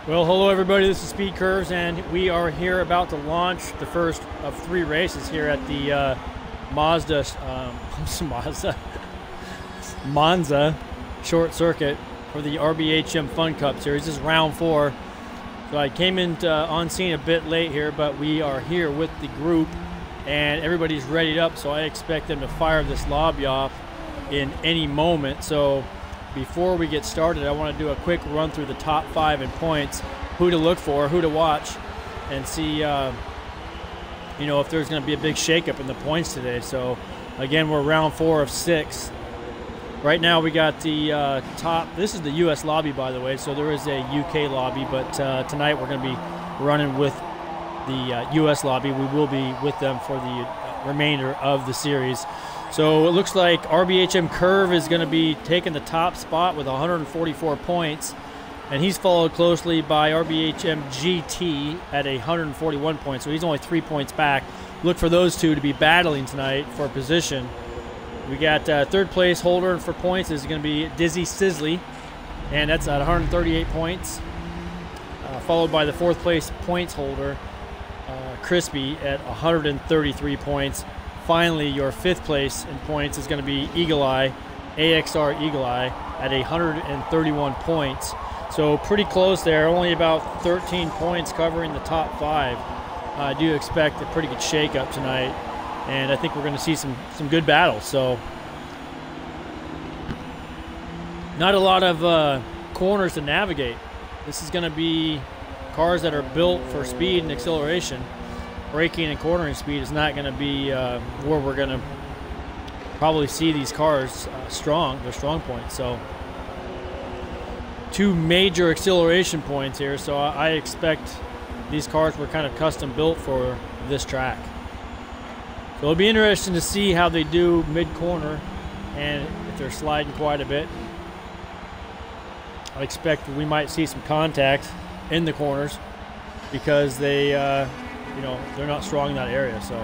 Well, hello everybody, this is Speed Curves, and we are here about to launch the first of 3 races here at the Monza Short Circuit for the RBHM Fun Cup Series. This is round 4. So I came in on scene a bit late here, but we are here with the group, and everybody's readied up, so I expect them to fire this lobby off in any moment. So before we get started, I want to do a quick run through the top 5 in points, who to look for, who to watch, and see if there's going to be a big shakeup in the points today. So again, we're round 4 of 6. Right now we got the top. This is the U.S. lobby, by the way, so there is a UK lobby, but tonight we're going to be running with the U.S. lobby. We will be with them for the remainder of the series. So it looks like RBHM Curve is going to be taking the top spot with 144 points, and he's followed closely by RBHM GT at 141 points, so he's only 3 points back. Look for those two to be battling tonight for position. We got third place holder for points is going to be Dizzy Sizzly, and that's at 138 points, followed by the fourth place points holder, Crispy, at 133 points. Finally, your 5th place in points is going to be Eagle Eye, AXR Eagle Eye, at 131 points. So pretty close there, only about 13 points covering the top 5. I do expect a pretty good shake-up tonight, and I think we're going to see some good battles. So not a lot of corners to navigate. This is going to be cars that are built for speed and acceleration. Braking and cornering speed is not going to be where we're going to probably see these cars their strong points. So 2 major acceleration points here, so I expect these cars were kind of custom built for this track. So it'll be interesting to see how they do mid-corner and if they're sliding quite a bit. I expect we might see some contact in the corners because they they're not strong in that area. So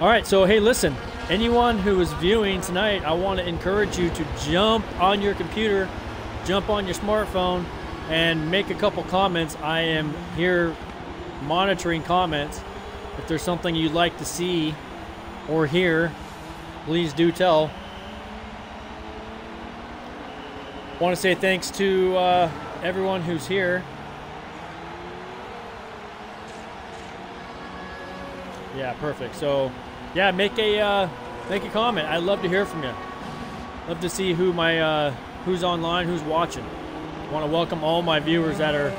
all right, so hey, listen, anyone who is viewing tonight, I want to encourage you to jump on your computer, jump on your smartphone, and make a couple comments. I am here monitoring comments. If there's something you'd like to see or hear, please do tell. I want to say thanks to everyone who's here. Yeah, perfect. So yeah, make a comment. I'd love to hear from you. Love to see who's online, who's watching. I want to welcome all my viewers that are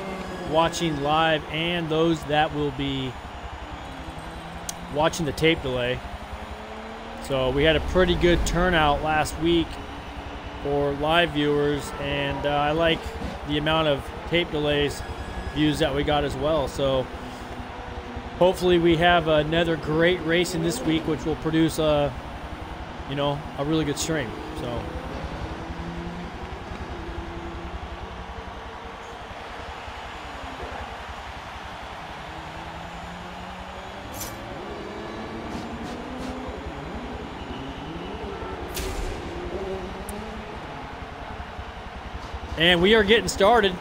watching live and those that will be watching the tape delay. So we had a pretty good turnout last week for live viewers, and I like the amount of tape delays views that we got as well. So hopefully we have another great race in this week, which will produce a really good stream. So and we are getting started.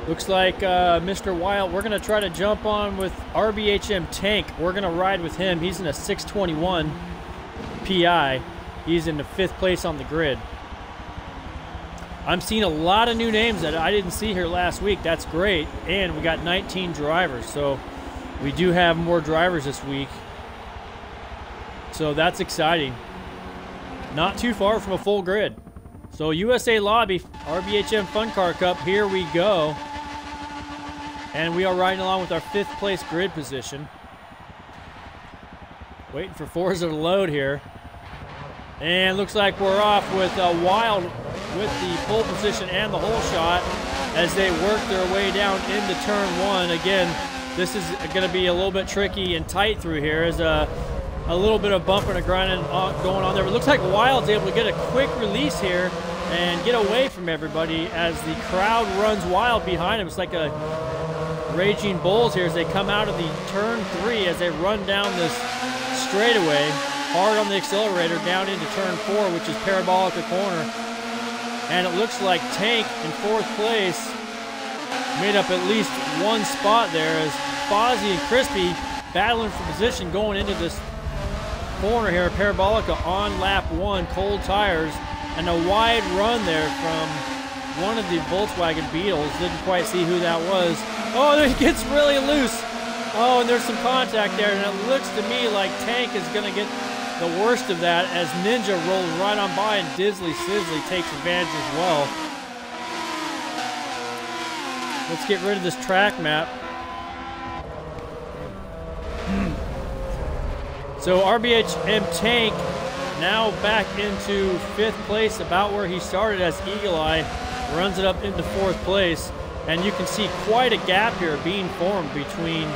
Looks like Mr. Wild, we're going to try to jump on with RBHM Tank. We're going to ride with him. He's in a 621 PI. He's in the 5th place on the grid. I'm seeing a lot of new names that I didn't see here last week. That's great. And we got 19 drivers. So we do have more drivers this week. So that's exciting. Not too far from a full grid. So USA Lobby, RBHM Fun Car Cup, here we go. And we are riding along with our 5th place grid position. Waiting for Forza to load here. And looks like we're off with Wild with the pole position and the hole shot as they work their way down into turn 1. Again, this is going to be a little bit tricky and tight through here as a little bit of bumping and grinding going on there. But it looks like Wild's able to get a quick release here and get away from everybody as the crowd runs wild behind him. It's like a Raging Bulls here as they come out of the turn 3 as they run down this straightaway. hard on the accelerator down into turn 4, which is Parabolica corner. And it looks like Tank in 4th place made up at least one spot there as Fozzie and Crispy battling for position going into this corner here. Parabolica on lap 1, cold tires, and a wide run there from one of the Volkswagen Beetles. Didn't quite see who that was. Oh, it gets really loose. Oh, and there's some contact there, and it looks to me like Tank is going to get the worst of that as Ninja rolls right on by and Dizzly Sizzly takes advantage as well. Let's get rid of this track map. So RBHM Tank now back into 5th place, about where he started, as Eagle Eye runs it up into 4th place. And you can see quite a gap here being formed between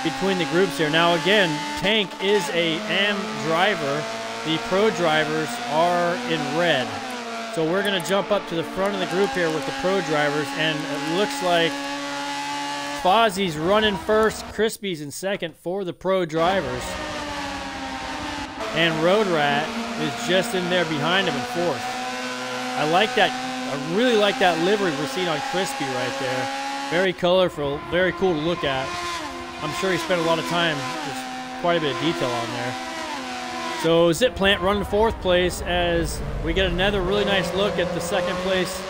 the groups here. Now again, Tank is a AM driver. The pro drivers are in red. So we're going to jump up to the front of the group here with the pro drivers, and it looks like Fozzie's running first, Crispy's in 2nd for the pro drivers. And Road Rat is just in there behind him in 4th. I like that. I really like that livery we're seeing on Crispy right there. Very colorful, very cool to look at. I'm sure he spent a lot of time, there's quite a bit of detail on there. So Zip Plant running 4th place as we get another really nice look at the 2nd place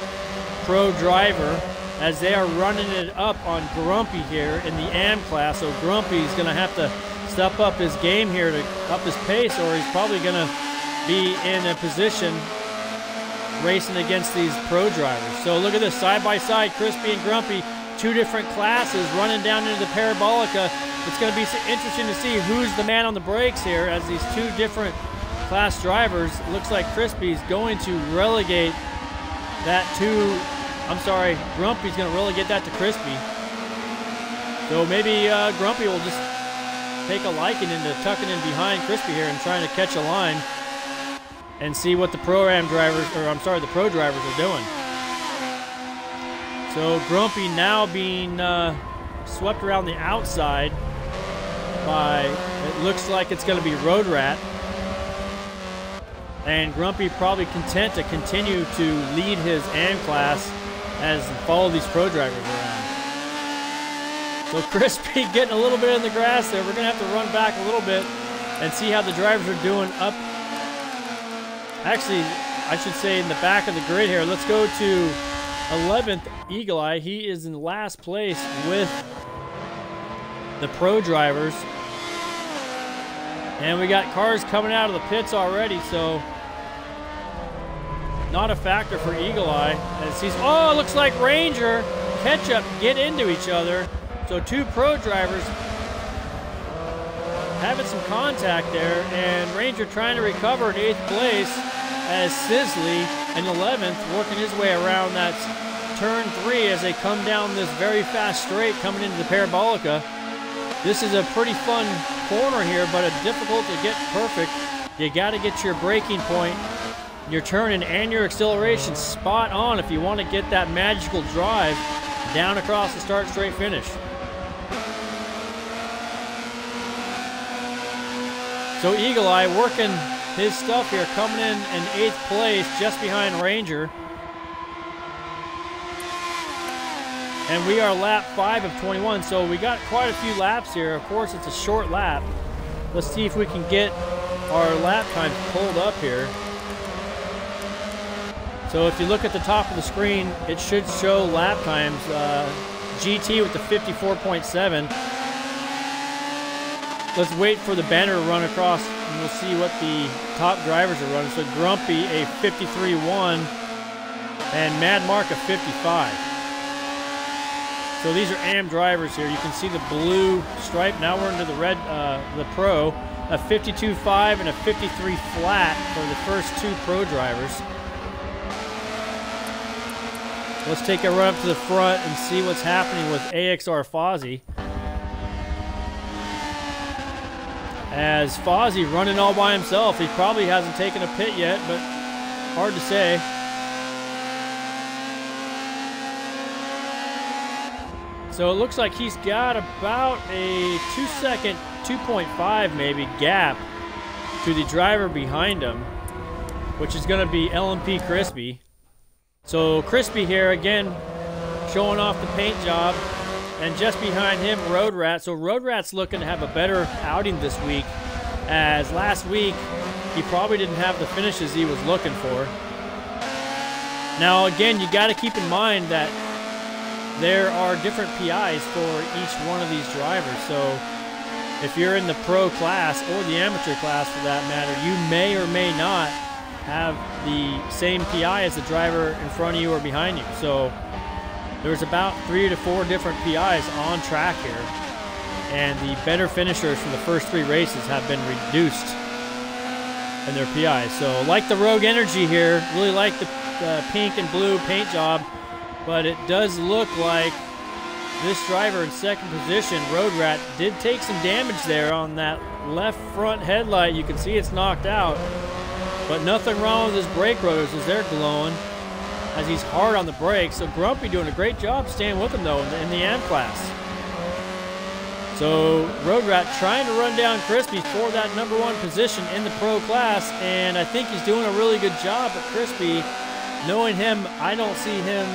pro driver as they are running it up on Grumpy here in the AM class. So Grumpy's going to have to step up his game here to up his pace, or he's probably going to be in a position racing against these pro drivers. So look at this, side by side, Crispy and Grumpy, 2 different classes running down into the Parabolica. It's going to be interesting to see who's the man on the brakes here as these 2 different class drivers. Looks like Crispy's going to relegate that to, Grumpy's going to relegate that to Crispy. So maybe Grumpy will just take a liking into tucking in behind Crispy here and trying to catch a line and see what the the pro drivers are doing. So Grumpy now being swept around the outside by, it looks like it's going to be Road Rat. And Grumpy probably content to continue to lead his AM class as follow these pro drivers around. So Crispy getting a little bit in the grass there. We're going to have to run back a little bit and see how the drivers are doing up. Actually, I should say in the back of the grid here. Let's go to 11th, Eagle Eye. He is in last place with the pro drivers. And we got cars coming out of the pits already, so not a factor for Eagle Eye. As he's, oh, it looks like Ranger, Ketchup get into each other. So 2 pro drivers having some contact there, and Ranger trying to recover in 8th place as Sizzly in 11th working his way around that turn 3 as they come down this very fast straight coming into the Parabolica. This is a pretty fun corner here, but it's difficult to get perfect. You got to get your braking point, your turning, and your acceleration spot on if you want to get that magical drive down across the start straight finish. So Eagle Eye working his stuff here, coming in 8th place just behind Ranger. And we are lap 5 of 21, so we got quite a few laps here. Of course, it's a short lap. Let's see if we can get our lap times pulled up here. So if you look at the top of the screen, it should show lap times. GT with the 54.7. Let's wait for the banner to run across, and we'll see what the top drivers are running. So Grumpy, a 53.1, and Mad Mark, a 55. So these are AM drivers here. You can see the blue stripe. Now we're into the red, the pro, a 52.5 and a 53 flat for the first 2 pro drivers. Let's take a run up to the front and see what's happening with AXR Fozzie. As Fozzie running all by himself. He probably hasn't taken a pit yet, but hard to say. So it looks like he's got about a 2-second, 2.5 maybe gap to the driver behind him, which is going to be LMP Crispy. So Crispy here again showing off the paint job, and just behind him Road Rat. So Road Rat's looking to have a better outing this week, as last week he probably didn't have the finishes he was looking for. Now again, you got to keep in mind that there are different PIs for each one of these drivers. So if you're in the pro class or the amateur class for that matter, you may or may not have the same PI as the driver in front of you or behind you. So there's about 3 to 4 different PIs on track here, and the better finishers from the first 3 races have been reduced in their PIs. So like the Rogue Energy here, really like the pink and blue paint job, but it does look like this driver in second position, Road Rat, did take some damage there on that left front headlight. You can see it's knocked out, but nothing wrong with his brake rotors as they're glowing, as he's hard on the brakes. So Grumpy doing a great job staying with him though in the AM class. So Road Rat trying to run down Crispy for that #1 position in the pro class, and I think he's doing a really good job. But Crispy, knowing him, I don't see him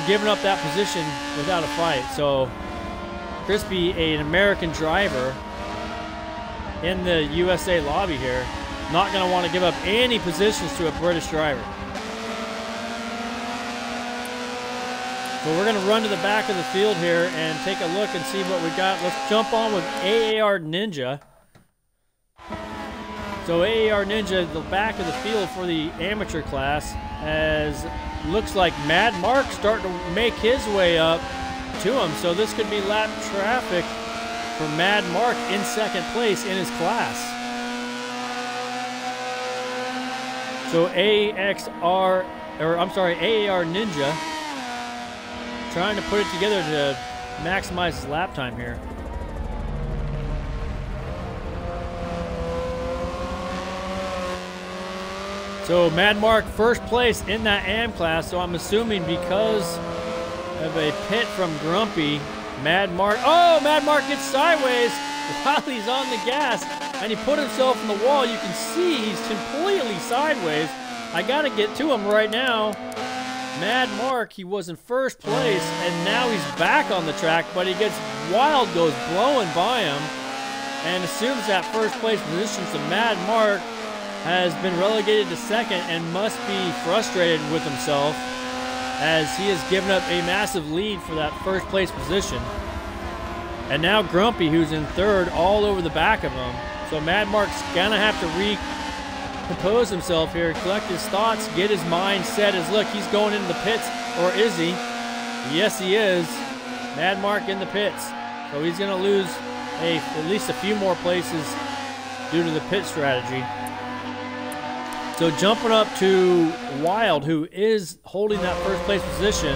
giving up that position without a fight. So Crispy, an American driver in the USA lobby here, not going to want to give up any positions to a British driver. So we're going to run to the back of the field here and take a look and see what we got. Let's jump on with AAR Ninja. So AAR Ninja, the back of the field for the amateur class, as looks like Mad Mark starting to make his way up to him. So this could be lap traffic for Mad Mark in second place in his class. So AAR Ninja trying to put it together to maximize his lap time here. So Mad Mark first place in that AM class, so I'm assuming because of a pit from Grumpy, Mad Mark gets sideways while he's on the gas, and he put himself in the wall. You can see he's completely sideways. I gotta get to him right now. Mad Mark, he was in first place, and now he's back on the track, but he gets wild, goes blowing by him, and assumes that first place position. So Mad Mark has been relegated to second and must be frustrated with himself, as he has given up a massive lead for that first place position. And now Grumpy, who's in third, all over the back of him. So Mad Mark's gonna have to recompose himself here, collect his thoughts, get his mind set as, look, he's going into the pits, or is he? Yes, he is. Mad Mark in the pits. So he's gonna lose at least a few more places due to the pit strategy. So jumping up to Wild, who is holding that first place position,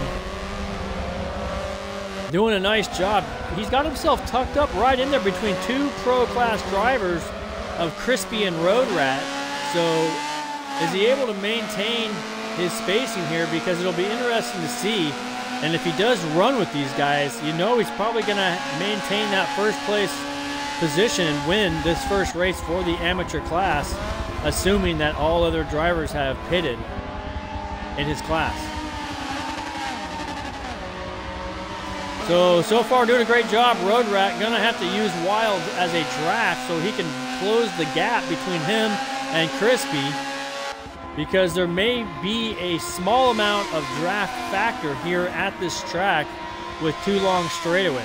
doing a nice job. He's got himself tucked up right in there between 2 pro class drivers of Crispy and Road Rat. So is he able to maintain his spacing here? Because it'll be interesting to see. And if he does run with these guys, you know he's probably going to maintain that first place position and win this first race for the amateur class, assuming that all other drivers have pitted in his class. So far doing a great job. Road Rat gonna have to use Wild as a draft so he can close the gap between him and Crispy, because there may be a small amount of draft factor here at this track with 2 long straightaways.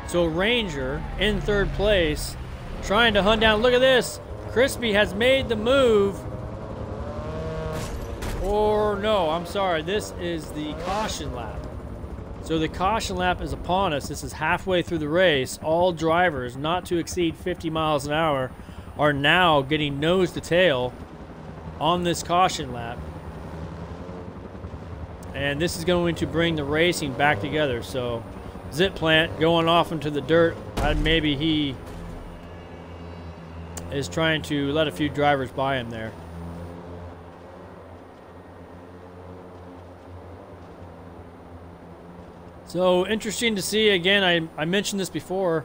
So Ranger in third place, trying to hunt down, look at this, Crispy has made the move. Or no, I'm sorry, this is the caution lap. So the caution lap is upon us. This is halfway through the race. All drivers not to exceed 50 miles an hour are now getting nose to tail on this caution lap. And this is going to bring the racing back together. So Zip Plant going off into the dirt. Maybe he is trying to let a few drivers by him there. So interesting to see. Again, I mentioned this before.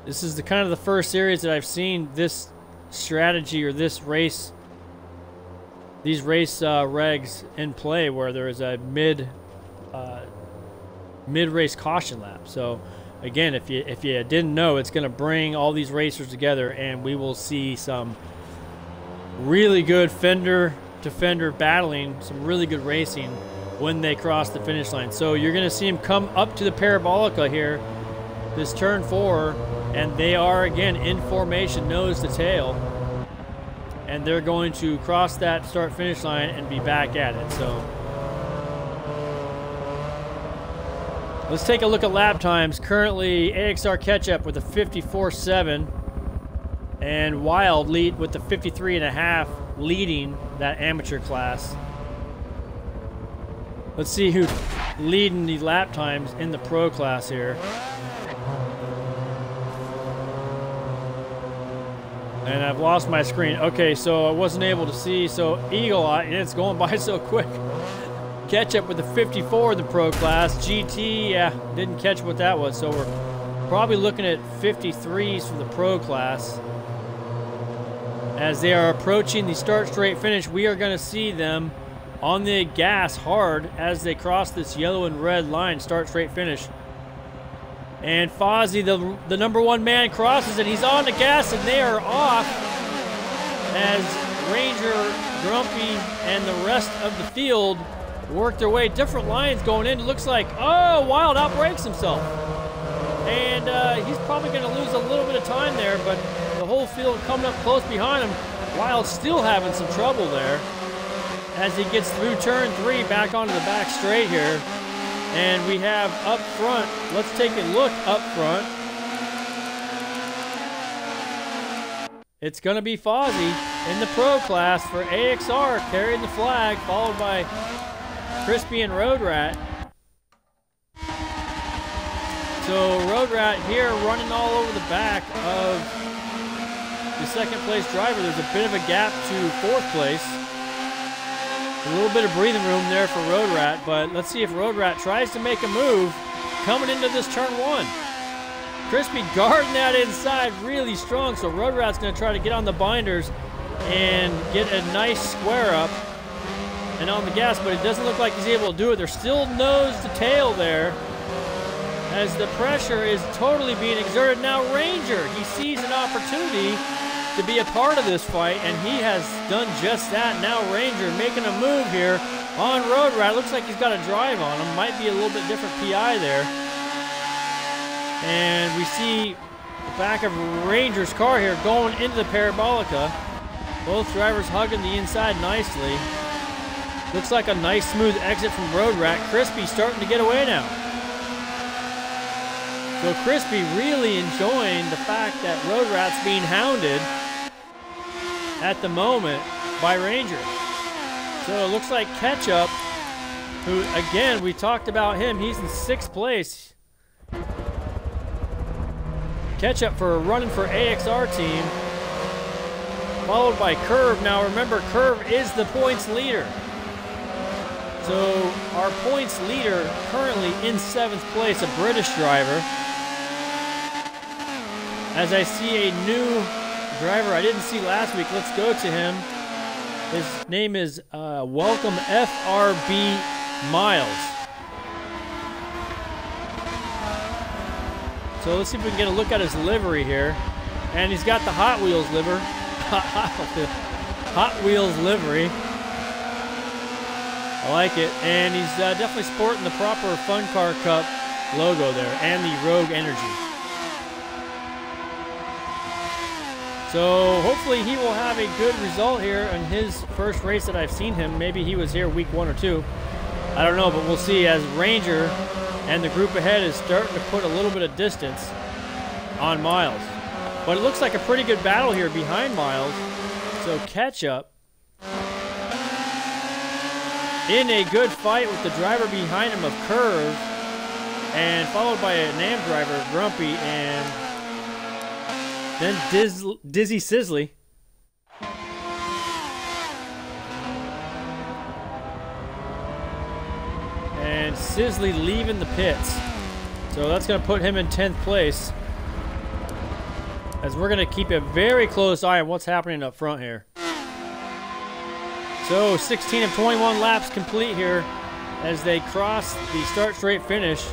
This is the kind of the first series that I've seen this strategy or this race, these race regs in play where there is a mid-race caution lap. So again, if you didn't know, it's going to bring all these racers together, and we will see some really good fender to fender battling, some really good racing when they cross the finish line. So you're going to see them come up to the Parabolica here, this turn 4, and they are again in formation, nose to tail, and they're going to cross that start finish line and be back at it. So let's take a look at lap times. Currently AXR Ketchup with a 54.7 and Wild lead with the 53.5, leading that amateur class. Let's see who's leading the lap times in the pro class here. And I've lost my screen. Okay, so I wasn't able to see. So Eagle Eye, and it's going by so quick. Ketchup with the 54 in the pro class. GT, yeah, didn't catch what that was. So we're probably looking at 53s for the pro class. As they are approaching the start straight finish, we are going to see them on the gas hard as they cross this yellow and red line, start straight finish. And Fozzie, the number 1 man, crosses it. He's on the gas, and they are off as Ranger, Grumpy, and the rest of the field work their way. Different lines going in. It looks like, oh, Wild outbrakes himself. And he's probably going to lose a little bit of time there, but the whole field coming up close behind him. Wild still having some trouble there as he gets through turn 3 back onto the back straight here. And we have up front, let's take a look up front. It's going to be Fozzie in the pro class for AXR carrying the flag, followed by Crispy and Road Rat. So Road Rat here running all over the back of the second place driver. There's a bit of a gap to 4th place. A little bit of breathing room there for Road Rat, but let's see if Road Rat tries to make a move coming into this turn 1. Crispy guarding that inside really strong, so Road Rat's going to try to get on the binders and get a nice square up and on the gas, but it doesn't look like he's able to do it. They're still nose to tail there as the pressure is totally being exerted. Now Ranger, he sees an opportunity to be a part of this fight, and he has done just that. Now Ranger making a move here on Road Rat. Looks like he's got a drive on him. Might be a little bit different PI there. And we see the back of Ranger's car here going into the Parabolica. Both drivers hugging the inside nicely. Looks like a nice smooth exit from Road Rat. Crispy starting to get away now. So Crispy really enjoying the fact that Road Rat's being hounded at the moment by Ranger. So it looks like Ketchup, who again, we talked about him, he's in 6th place. Ketchup for running for AXR team, followed by Curve. Now remember, Curve is the points leader. So our points leader currently in 7th place, a British driver. As I see a new driver I didn't see last week, let's go to him. His name is Welcome FRB Miles. So let's see if we can get a look at his livery here. And he's got the Hot Wheels livery. Hot Wheels livery. I like it. And he's definitely sporting the proper Fun Car Cup logo there and the Rogue Energy. So hopefully he will have a good result here in his first race that I've seen him. Maybe he was here week 1 or 2. I don't know, but we'll see as Ranger and the group ahead is starting to put a little bit of distance on Miles. But it looks like a pretty good battle here behind Miles. So Ketchup in a good fight with the driver behind him of Curve, and followed by a NAM driver, Grumpy, and then Dizzy Sizzly. And Sisley leaving the pits. So that's going to put him in 10th place. As we're going to keep a very close eye on what's happening up front here. So 16 of 21 laps complete here as they cross the start straight finish.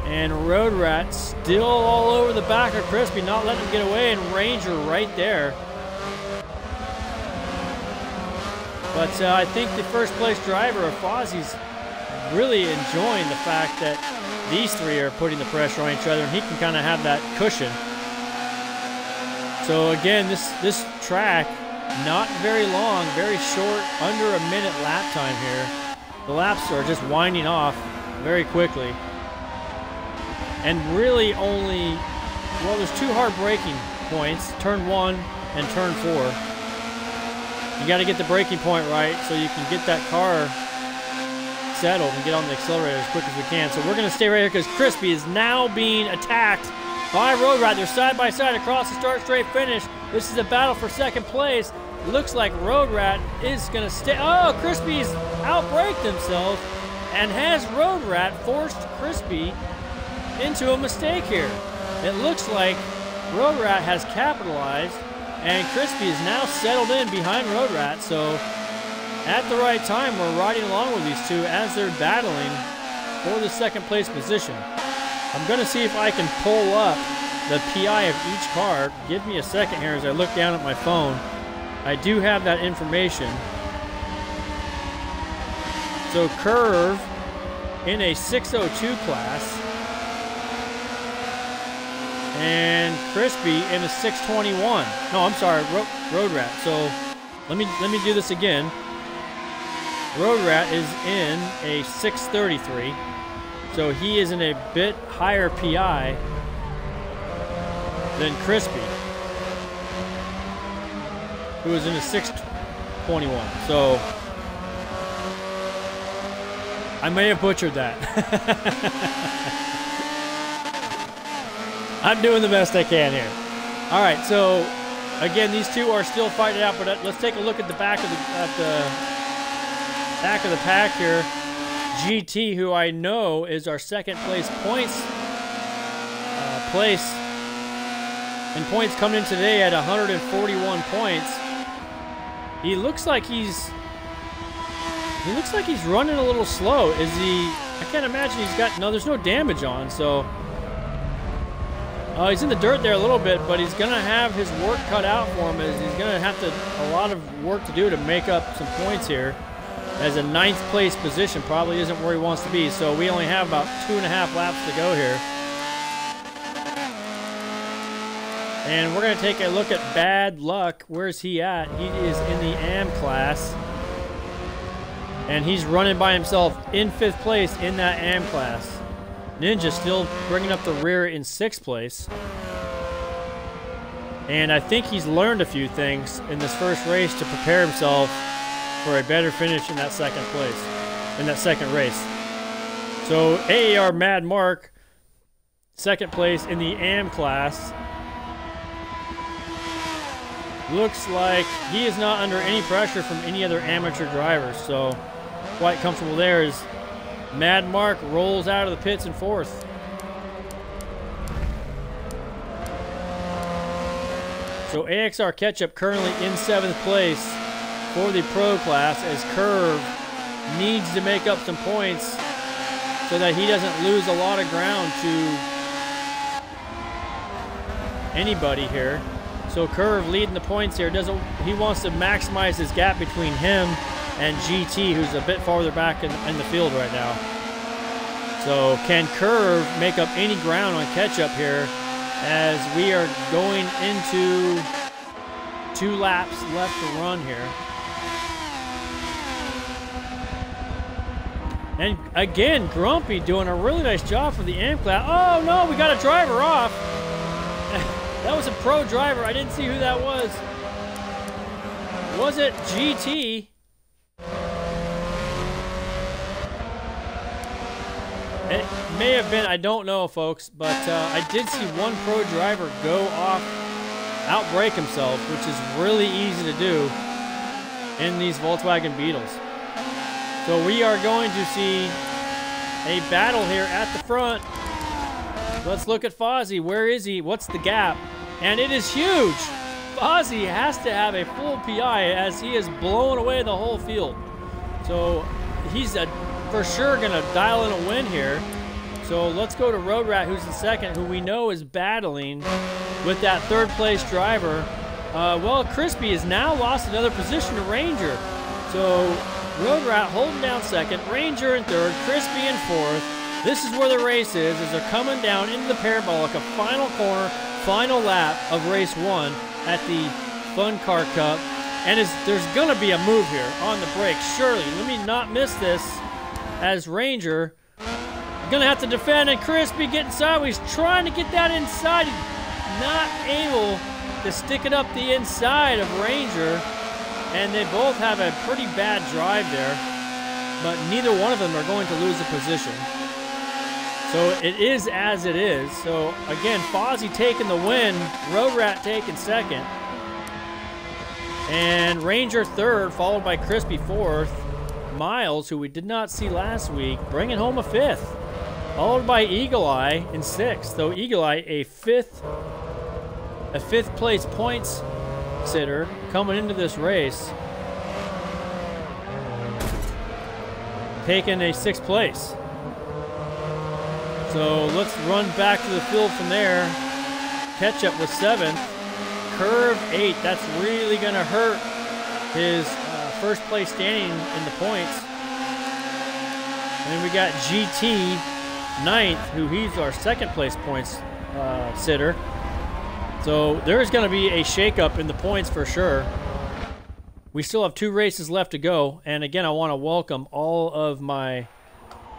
And Road Rat still all over the back of Crispy, not letting him get away, and Ranger right there. But I think the first place driver of Fozzie's really enjoying the fact that these three are putting the pressure on each other, and he can kind of have that cushion. So again, this track, not very long, very short, under a minute lap time here. The laps are just winding off very quickly. And really only, well, there's 2 hard braking points, turn 1 and turn 4. You got to get the braking point right so you can get that car settled and get on the accelerator as quick as we can. So we're going to stay right here because Crispy is now being attacked by Road Rat. They're side by side across the start straight finish. This is a battle for second place. Looks like Road Rat is going to stay. Oh, Crispy's outbraked himself and has Road Rat forced Crispy into a mistake here. It looks like Road Rat has capitalized and Crispy is now settled in behind Road Rat. So at the right time, we're riding along with these two as they're battling for the second place position. I'm going to see if I can pull up the PI of each car. Give me a second here as I look down at my phone. I do have that information. So Curve in a 602 class and Crispy in a 621. No, I'm sorry, Road Rat. So let me do this again. Road Rat is in a 633. So he is in a bit higher PI than Crispy, who is in a 621. So I may have butchered that. I'm doing the best I can here. All right, so again, these two are still fighting it out, but let's take a look at the back of the pack here. GT, who I know is our second place points in points coming in today at 141 points. He looks like he's running a little slow. Is he? I can't imagine he's got, no, there's no damage on, so he's in the dirt there a little bit, but he's gonna have his work cut out for him, as he's gonna have a lot of work to do to make up some points here, as a 9th place position probably isn't where he wants to be. So we only have about 2.5 laps to go here. And we're going to take a look at Bad Luck. Where's he at? He is in the AM class. And he's running by himself in 5th place in that AM class. Ninja still bringing up the rear in 6th place. And I think he's learned a few things in this first race to prepare himself for a better finish in that second place, in that second race. So AAR Mad Mark, 2nd place in the AM class. Looks like he is not under any pressure from any other amateur drivers, so quite comfortable there as Mad Mark rolls out of the pits in 4th. So AXR Ketchup currently in 7th place for the Pro class, as Curve needs to make up some points so that he doesn't lose a lot of ground to anybody here. So Curve leading the points here. He wants to maximize his gap between him and GT, who's a bit farther back in the field right now. So can Curve make up any ground on Ketchup here, as we are going into 2 laps left to run here. And again, Grumpy doing a really nice job for the AM class. Oh no, we got a driver off. That was a Pro driver. I didn't see who that was. Was it GT? It may have been, I don't know, folks, but I did see one Pro driver go off, outbrake himself, which is really easy to do in these Volkswagen Beetles. So we are going to see a battle here at the front. Let's look at Fozzie. Where is he? What's the gap? And it is huge. Fozzie has to have a full PI as he is blowing away the whole field. So he's for sure going to dial in a win here. So let's go to Road Rat, who's the second, who we know is battling with that third place driver. Well, Crispy has now lost another position to Ranger. So Road Rat holding down second, Ranger in third, Crispy in fourth. This is where the race is as they're coming down into the Parabolic, a final corner, final lap of race 1 at the Fun Car Cup. And there's going to be a move here on the brakes, surely. Let me not miss this as Ranger going to have to defend, and Crispy getting sideways, trying to get that inside. Not able to stick it up the inside of Ranger. And they both have a pretty bad drive there, but neither one of them are going to lose a position. So it is as it is. So again, Fozzie taking the win, Road Rat taking second, and Ranger third, followed by Crispy fourth. Miles, who we did not see last week, bringing home a fifth, followed by Eagle Eye in sixth. So Eagle Eye, a fifth place points sitter coming into this race, taking a sixth place. So let's run back to the field from there. Ketchup was seventh, Curve 8. That's really going to hurt his first place standing in the points. And then we got GT ninth, who he's our second place points sitter. So there's going to be a shakeup in the points for sure. We still have 2 races left to go. And again, I want to welcome all of my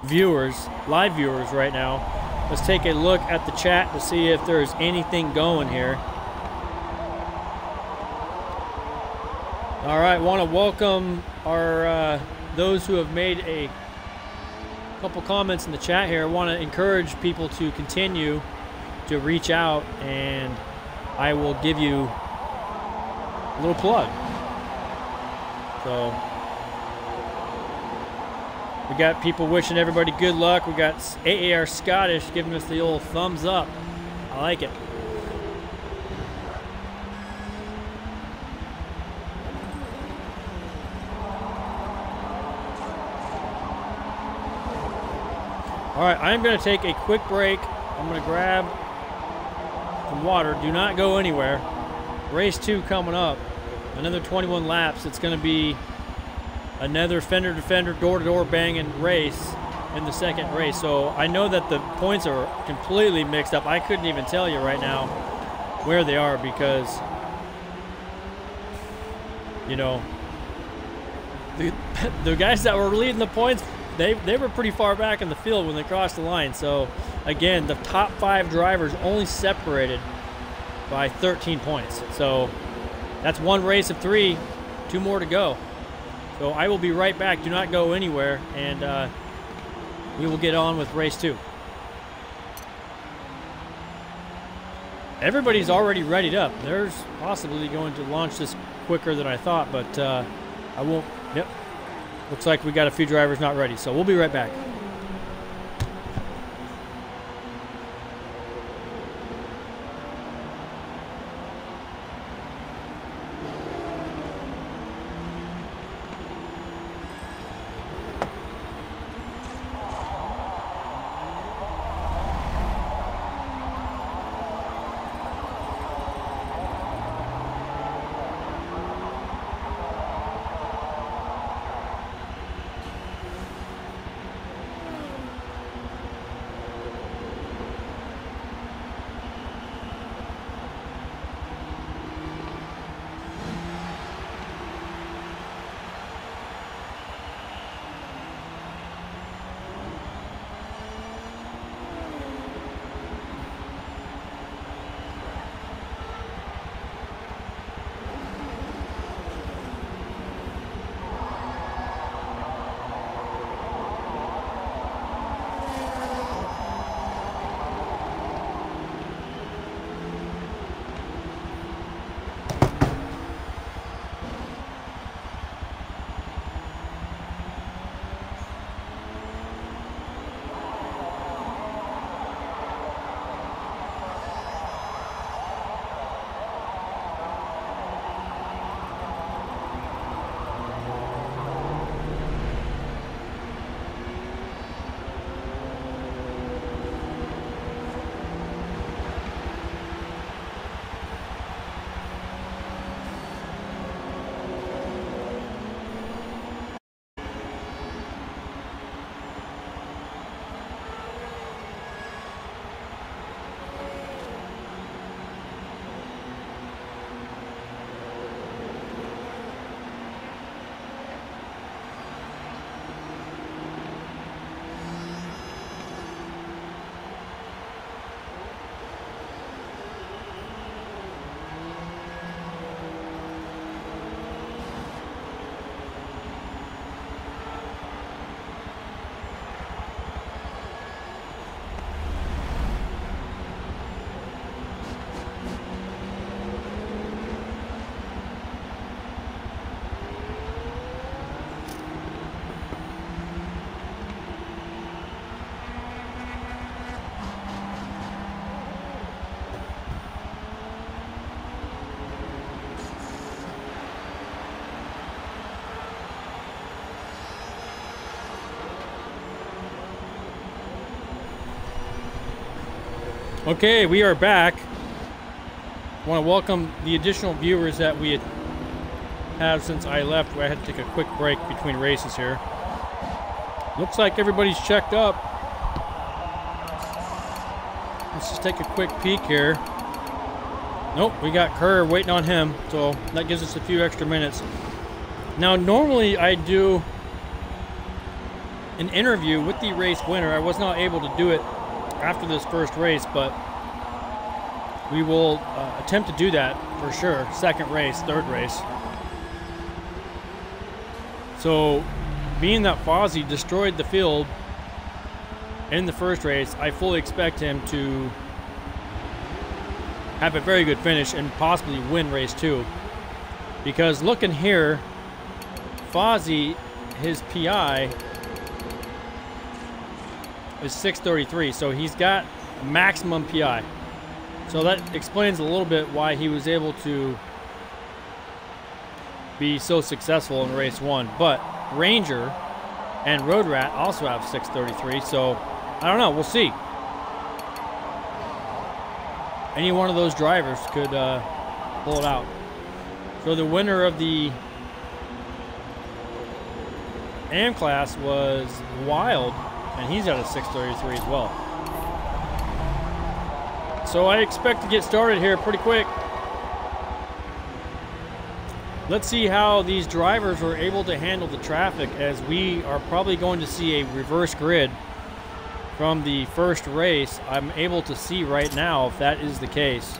viewers, live viewers right now. Let's take a look at the chat to see if there's anything going here. All right, want to welcome our those who have made a couple comments in the chat here. I want to encourage people to continue to reach out, and I will give you a little plug. So we got people wishing everybody good luck. We got AAR Scottish giving us the old thumbs up. I like it. All right, I'm going to take a quick break. I'm going to grab some water. Do not go anywhere. Race 2 coming up. Another 21 laps. It's going to be another fender-to-fender, door-to-door banging race in the second race. So I know that the points are completely mixed up. I couldn't even tell you right now where they are because, you know, the guys that were leading the points, they were pretty far back in the field when they crossed the line. So again, the top 5 drivers only separated by 13 points. So that's 1 race of 3, 2 more to go. So I will be right back. Do not go anywhere, and we will get on with race 2. Everybody's already readied up. There's possibly going to launch this quicker than I thought, but I won't. Yep. Looks like we got a few drivers not ready, so we'll be right back. Okay, we are back. I want to welcome the additional viewers that we have since I left. I had to take a quick break between races here. Looks like everybody's checked up. Let's just take a quick peek here. Nope, we got Kerr waiting on him, so that gives us a few extra minutes. Now, normally I do an interview with the race winner. I was not able to do it after this first race, but we will attempt to do that for sure. Second race, third race. So, being that Fozzie destroyed the field in the first race, I fully expect him to have a very good finish and possibly win race 2. Because looking here, Fozzie, his PI is 633, so he's got maximum PI. So that explains a little bit why he was able to be so successful in race 1. But Ranger and Road Rat also have 633, so I don't know, we'll see. Any one of those drivers could pull it out. So the winner of the AM class was Wild, and he's got a 633 as well. So I expect to get started here pretty quick. Let's see how these drivers are able to handle the traffic, as we are probably going to see a reverse grid from the first race. I'm able to see right now if that is the case.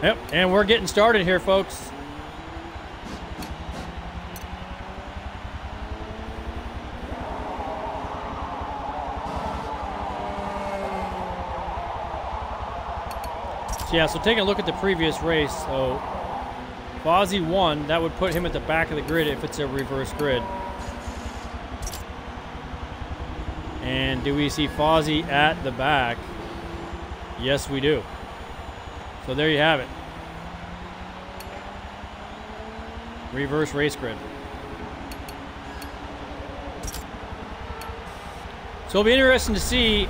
Yep, and we're getting started here, folks. So yeah, so taking a look at the previous race, so Fozzie won. That would put him at the back of the grid if it's a reverse grid. And do we see Fozzie at the back? Yes, we do. So there you have it. Reverse race grid. So it'll be interesting to see.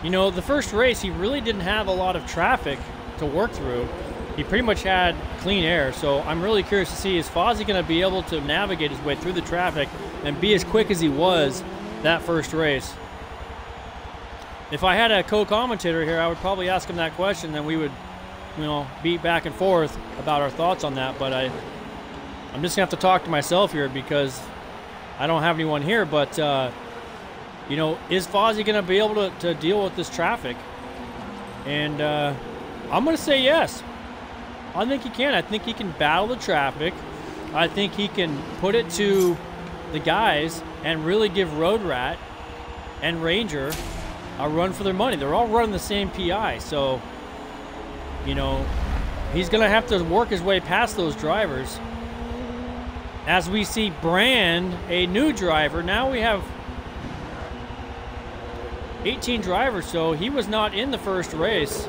You know, the first race, he really didn't have a lot of traffic to work through. He pretty much had clean air. So I'm really curious to see, is Fozzie going to be able to navigate his way through the traffic and be as quick as he was that first race? If I had a co-commentator here, I would probably ask him that question, then we would, you know, beat back and forth about our thoughts on that. But I'm just going to have to talk to myself here because I don't have anyone here. But, you know, is Fozzie going to be able to deal with this traffic? And I'm going to say yes. I think he can. I think he can battle the traffic. I think he can put it to the guys and really give Road Rat and Ranger a run for their money. They're all running the same PI, so, you know, he's going to have to work his way past those drivers. As we see Brand, a new driver, now we have 18 drivers, so he was not in the first race.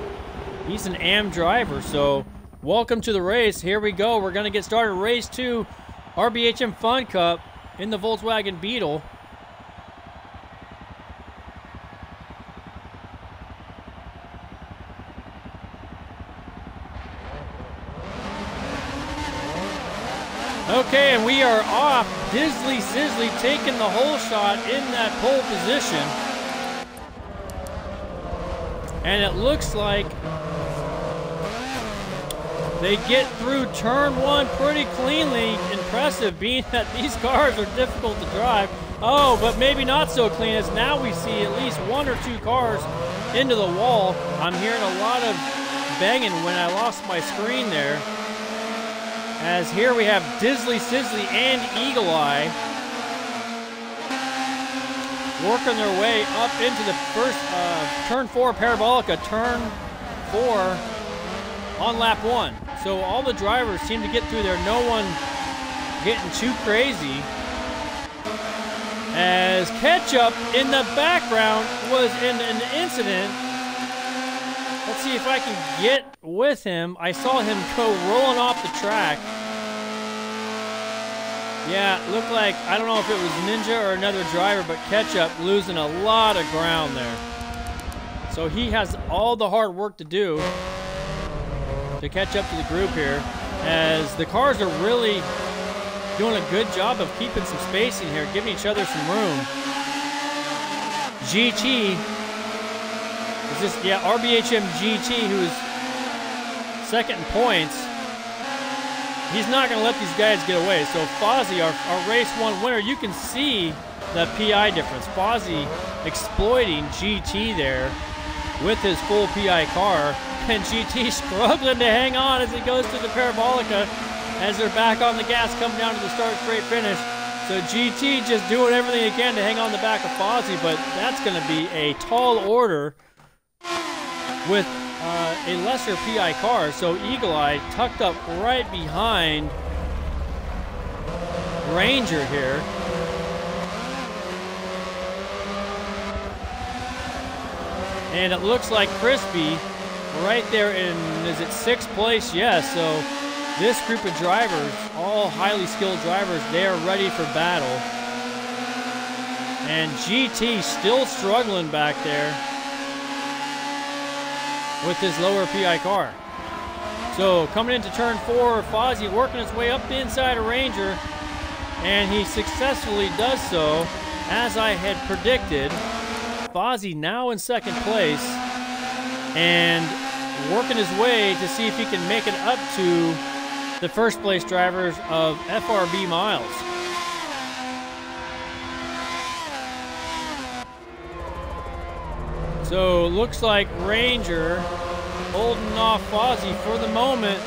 He's an AM driver, so welcome to the race. Here we go. We're going to get started. Race 2, RBHM Fun Cup in the Volkswagen Beetle. Okay, and we are off. Disley Sisley taking the whole shot in that pole position. And it looks like they get through turn 1 pretty cleanly. Impressive, being that these cars are difficult to drive. Oh, but maybe not so clean, as now we see at least 1 or 2 cars into the wall. I'm hearing a lot of banging when I lost my screen there. As here we have Disley Sisley and Eagle Eye working their way up into the first turn 4 Parabolica, turn 4 on lap 1. So all the drivers seem to get through there, no one getting too crazy. As Ketchup in the background was in an incident. Let's see if I can get with him. I saw him go rolling off the track. Yeah, it looked like, I don't know if it was Ninja or another driver, but Ketchup losing a lot of ground there. So he has all the hard work to do to catch up to the group here, as the cars are really doing a good job of keeping some spacing here, giving each other some room. GT is this, yeah, RBHM GT, who is second in points. He's not going to let these guys get away. So Fozzy, our race 1 winner, you can see the PI difference. Fozzy exploiting GT there with his full PI car, and GT struggling to hang on as he goes through the Parabolica as they're back on the gas coming down to the start straight finish. So GT just doing everything he can to hang on the back of Fozzy, but that's going to be a tall order with a lesser PI car. So Eagle Eye tucked up right behind Ranger here. And it looks like Crispy right there in, is it 6th place? Yes, so this group of drivers, all highly skilled drivers, they are ready for battle. And GT still struggling back there with his lower PI car. So coming into turn 4, Fozzy working his way up the inside of Ranger, and he successfully does so, as I had predicted. Fozzy now in 2nd place and working his way to see if he can make it up to the 1st place drivers of FRB Miles. So looks like Ranger holding off Fozzy for the moment,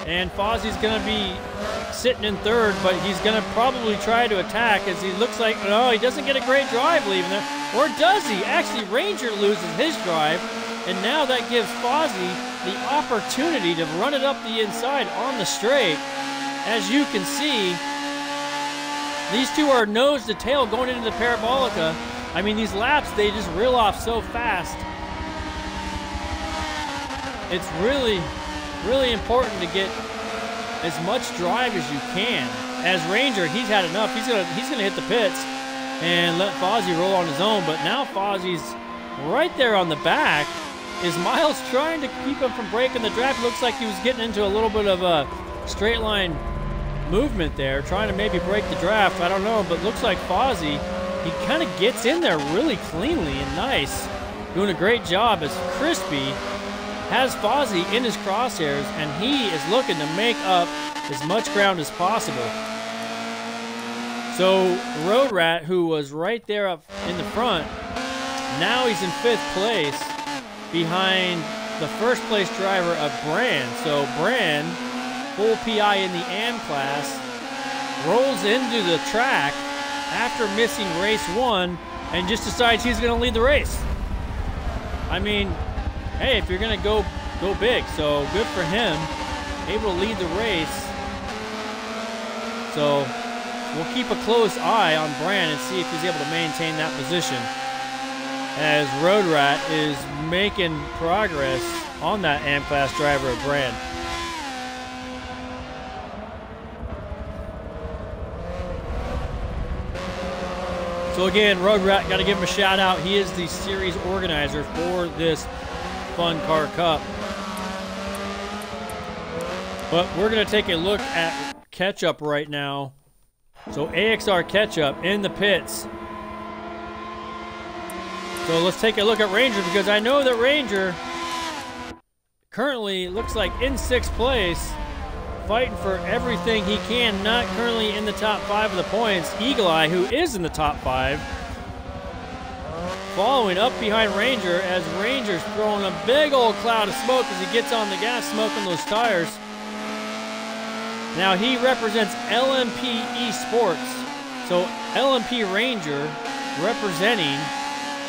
and Fozzy's going to be sitting in 3rd, but he's going to probably try to attack, as he looks like, no, he doesn't get a great drive leaving there. Or does he? Actually, Ranger loses his drive, and now that gives Fozzy the opportunity to run it up the inside on the straight. As you can see, these two are nose to tail going into the Parabolica. I mean, these laps, they just reel off so fast. It's really, really important to get as much drive as you can. As Ranger, he's had enough. He's gonna hit the pits and let Fozzy roll on his own. But now Fozzy's right there on the back. Is Miles trying to keep him from breaking the draft? Looks like he was getting into a little bit of a straight line movement there, trying to maybe break the draft. I don't know, but looks like Fozzy, he kind of gets in there really cleanly and nice. Doing a great job as Crispy has Fozzy in his crosshairs, and he is looking to make up as much ground as possible. So Road Rat, who was right there up in the front, now he's in 5th place behind the 1st place driver of Brand. So Brand, full PI in the AM class, rolls into the track after missing race 1 and just decides he's going to lead the race. I mean, hey, if you're going to go big, so good for him. Able to lead the race. So we'll keep a close eye on Brand and see if he's able to maintain that position, as Road Rat is making progress on that AM class driver of Brand. So again, Road Rat, got to give him a shout out. He is the series organizer for this Fun Car Cup. But we're going to take a look at Ketchup right now. So AXR Ketchup in the pits. So let's take a look at Ranger, because I know that Ranger currently looks like in 6th place, fighting for everything he can, not currently in the top 5 of the points. Eagle Eye, who is in the top 5, following up behind Ranger, as Ranger's throwing a big old cloud of smoke as he gets on the gas, smoking those tires. Now he represents LMP Esports. So LMP Ranger representing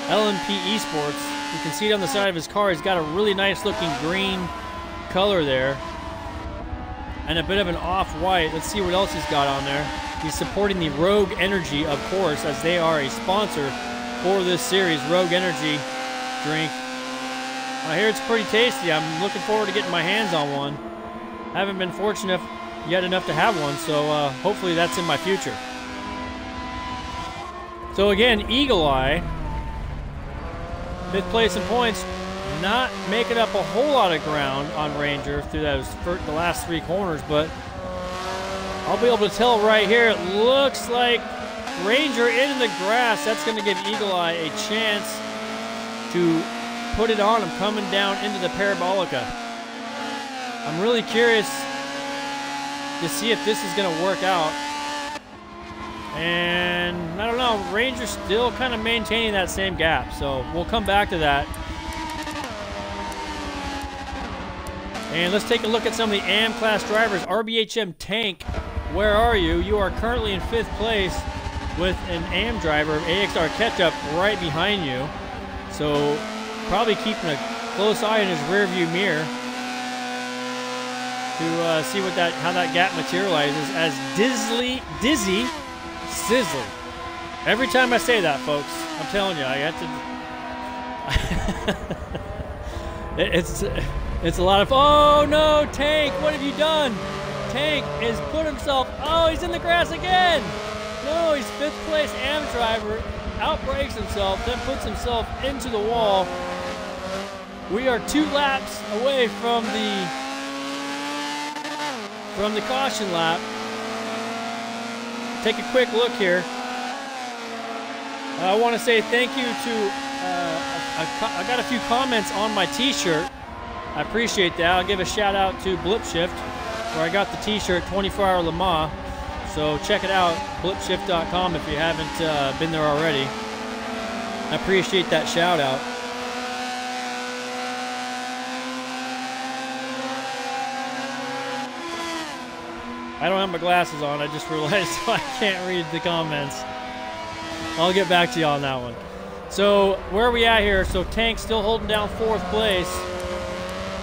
LMP Esports. You can see it on the side of his car. He's got a really nice looking green color there, and a bit of an off-white. Let's see what else he's got on there. He's supporting the Rogue Energy, of course, as they are a sponsor for this series. Rogue Energy drink I hear it's pretty tasty. I'm looking forward to getting my hands on one. I haven't been fortunate yet enough to have one, so hopefully that's in my future. So again, Eagle Eye, 5th place in points, not making up a whole lot of ground on Ranger through the last 3 corners, but I'll be able to tell right here, it looks like Ranger in the grass. That's going to give Eagle Eye a chance to put it on him coming down into the Parabolica. I'm really curious to see if this is going to work out. And I don't know, Ranger's still kind of maintaining that same gap, so we'll come back to that. And let's take a look at some of the AM class drivers. RBHM Tank, where are you? You are currently in 5th place with an AM driver, AXR Ketchup, right behind you. So probably keeping a close eye in his rearview mirror to see what how that gap materializes as Dizzy Sizzly. Every time I say that, folks, I'm telling you, I got to. It's a lot of. Oh no, Tank! What have you done? Tank has put himself. Oh, he's in the grass again. No, he's 5th place AM driver. Outbrakes himself, then puts himself into the wall. We are 2 laps away from the caution lap. Take a quick look here. I want to say thank you to, I got a few comments on my t-shirt. I appreciate that. I'll give a shout out to BlipShift, where I got the t-shirt 24-hour Le Mans. So check it out, blipshift.com, if you haven't been there already. I appreciate that shout out. I don't have my glasses on, I just realized so I can't read the comments. I'll get back to you on that one. So where are we at here? So Tank still holding down 4th place.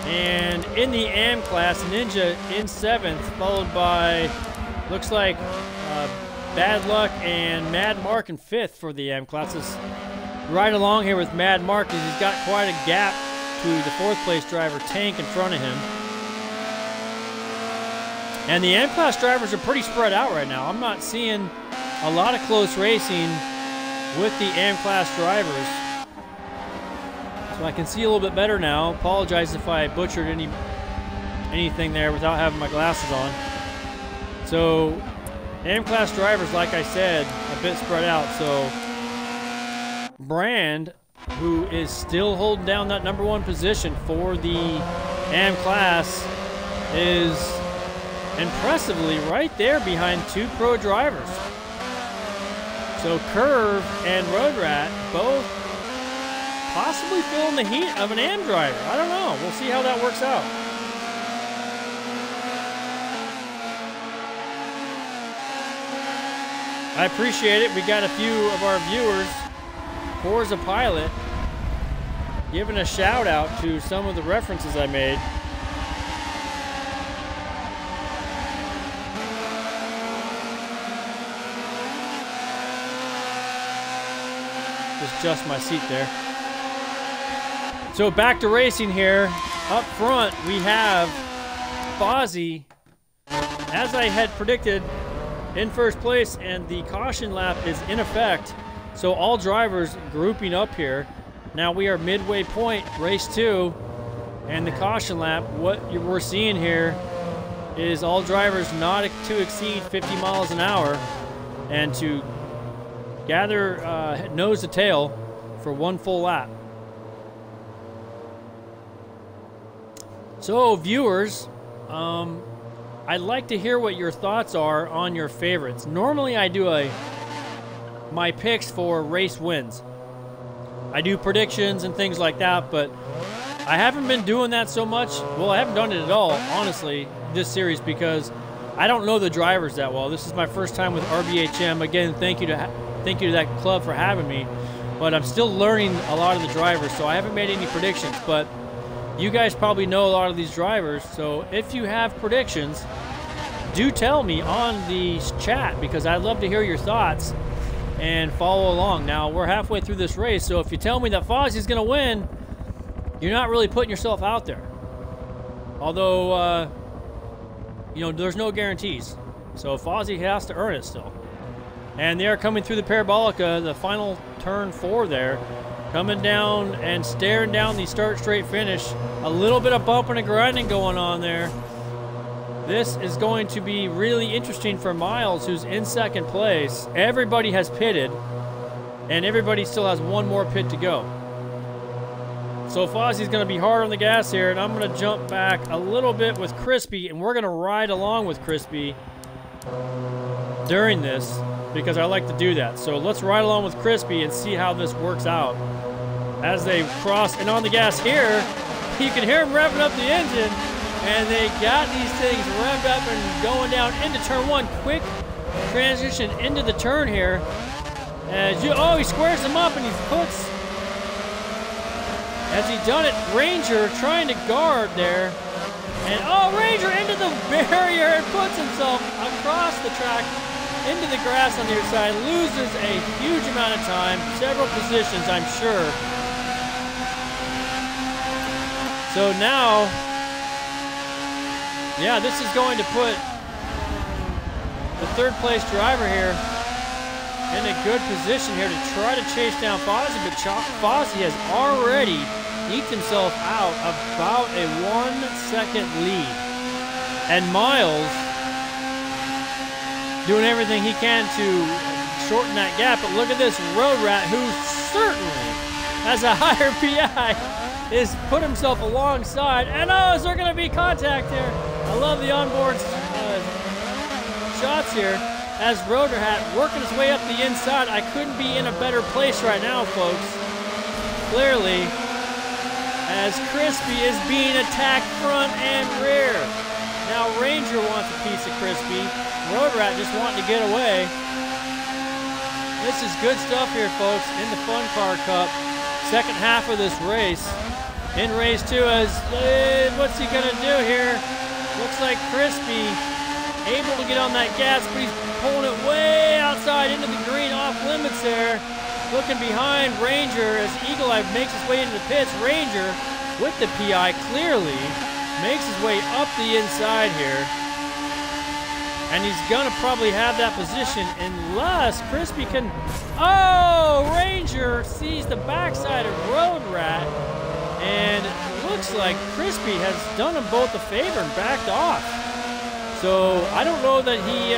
And in the AM class, Ninja in 7th, followed by, looks like Bad Luck and Mad Mark in 5th for the AM classes. Right along here with Mad Mark, as he's got quite a gap to the 4th place driver, Tank, in front of him. And the AM class drivers are pretty spread out right now. I'm not seeing a lot of close racing with the AM class drivers. So I can see a little bit better now. Apologize if I butchered anything there without having my glasses on. So AM class drivers, like I said, a bit spread out. So Brand, who is still holding down that #1 position for the AM class, is impressively right there behind 2 pro drivers. So Curve and Road Rat both possibly feeling the heat of an AM driver. I don't know. We'll see how that works out. I appreciate it. We got a few of our viewers, Forza Pilot, giving a shout out to some of the references I made. Just adjust my seat there. So back to racing here. Up front, we have Fozzie, as I had predicted, in 1st place, and the caution lap is in effect. So all drivers grouping up here. Now we are midway point, race 2, and the caution lap. What we're seeing here is all drivers not to exceed 50 miles an hour and to gather nose to tail for 1 full lap. So viewers, I'd like to hear what your thoughts are on your favorites. Normally I do my picks for race wins. I do predictions and things like that, but I haven't been doing that so much. Well, I haven't done it at all, honestly, this series, because I don't know the drivers that well. This is my first time with RBHM. Again, thank you to that club for having me, but I'm still learning a lot of the drivers, so I haven't made any predictions, but you guys probably know a lot of these drivers, so if you have predictions, do tell me on the chat, because I'd love to hear your thoughts and follow along. Now, we're halfway through this race, so if you tell me that Fozzie's going to win, you're not really putting yourself out there. Although, you know, there's no guarantees. So Fozzie has to earn it still. And they are coming through the Parabolica, the final turn 4 there. Coming down and staring down the start straight finish. A little bit of bumping and grinding going on there. This is going to be really interesting for Miles, who's in second place. Everybody has pitted, and everybody still has one more pit to go. So Fozzie's going to be hard on the gas here, and I'm going to jump back a little bit with Crispy, and we're going to ride along with Crispy during this, because I like to do that. So let's ride along with Crispy and see how this works out. As they cross and on the gas here, you can hear them revving up the engine, and they got these things revved up and going down into turn 1. Quick transition into the turn here. Oh, he squares them up and he puts, has he done it? Ranger trying to guard there. And oh, Ranger into the barrier and puts himself across the track into the grass on the other side. Loses a huge amount of time, several positions, I'm sure. So now, yeah, this is going to put the third place driver here in a good position here to try to chase down Fozzie, but Fozzie has already eked himself out about a 1-second lead. And Miles doing everything he can to shorten that gap, but look at this Road Rat, who certainly has a higher PI, is put himself alongside, and oh, is there going to be contact here? I love the onboard shots here as Road Rat working his way up the inside. I couldn't be in a better place right now, folks. Clearly, as Crispy is being attacked front and rear. Now Ranger wants a piece of Crispy. Road Rat just wanting to get away. This is good stuff here, folks, in the Fun Car Cup. Second half of this race. In race 2, as what's he gonna do here? Looks like Crispy able to get on that gas, but he's pulling it way outside into the green, off limits there. Looking behind Ranger as Eagle Eye makes his way into the pits. Ranger with the PI clearly makes his way up the inside here. And he's gonna probably have that position unless Crispy can, oh, Ranger sees the backside of Road Rat. And looks like Crispy has done them both a favor and backed off. So I don't know that he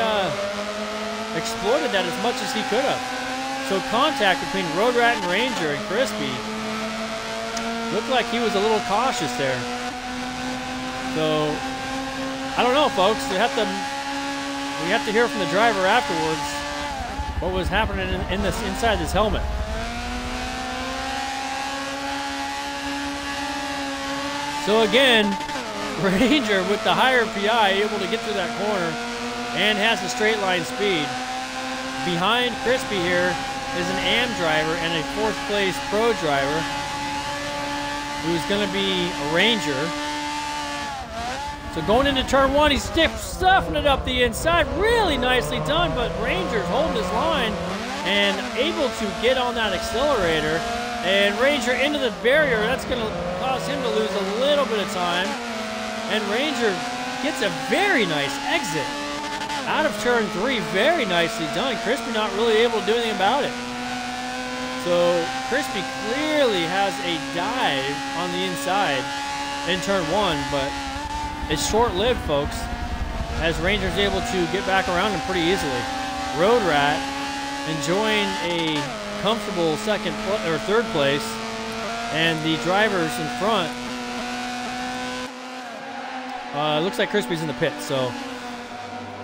exploited that as much as he could have. So contact between Road Rat and Ranger and Crispy looked like he was a little cautious there. So I don't know, folks. We have to hear from the driver afterwards what was happening in this inside this helmet. So again, Ranger with the higher PI able to get through that corner and has the straight line speed. Behind Crispy here is an AM driver and a 4th place pro driver who's going to be a Ranger. So going into turn 1, he's stuffing it up the inside. Really nicely done, but Ranger's holding his line and able to get on that accelerator. And Ranger into the barrier. That's going to cause him to lose a little bit of time. And Ranger gets a very nice exit out of turn 3. Very nicely done. Crispy not really able to do anything about it. So Crispy clearly has a dive on the inside in turn 1, but it's short-lived, folks, as Ranger's able to get back around him pretty easily. Road Rat enjoying a comfortable second or third place, and the drivers in front, looks like Crispy's in the pit. So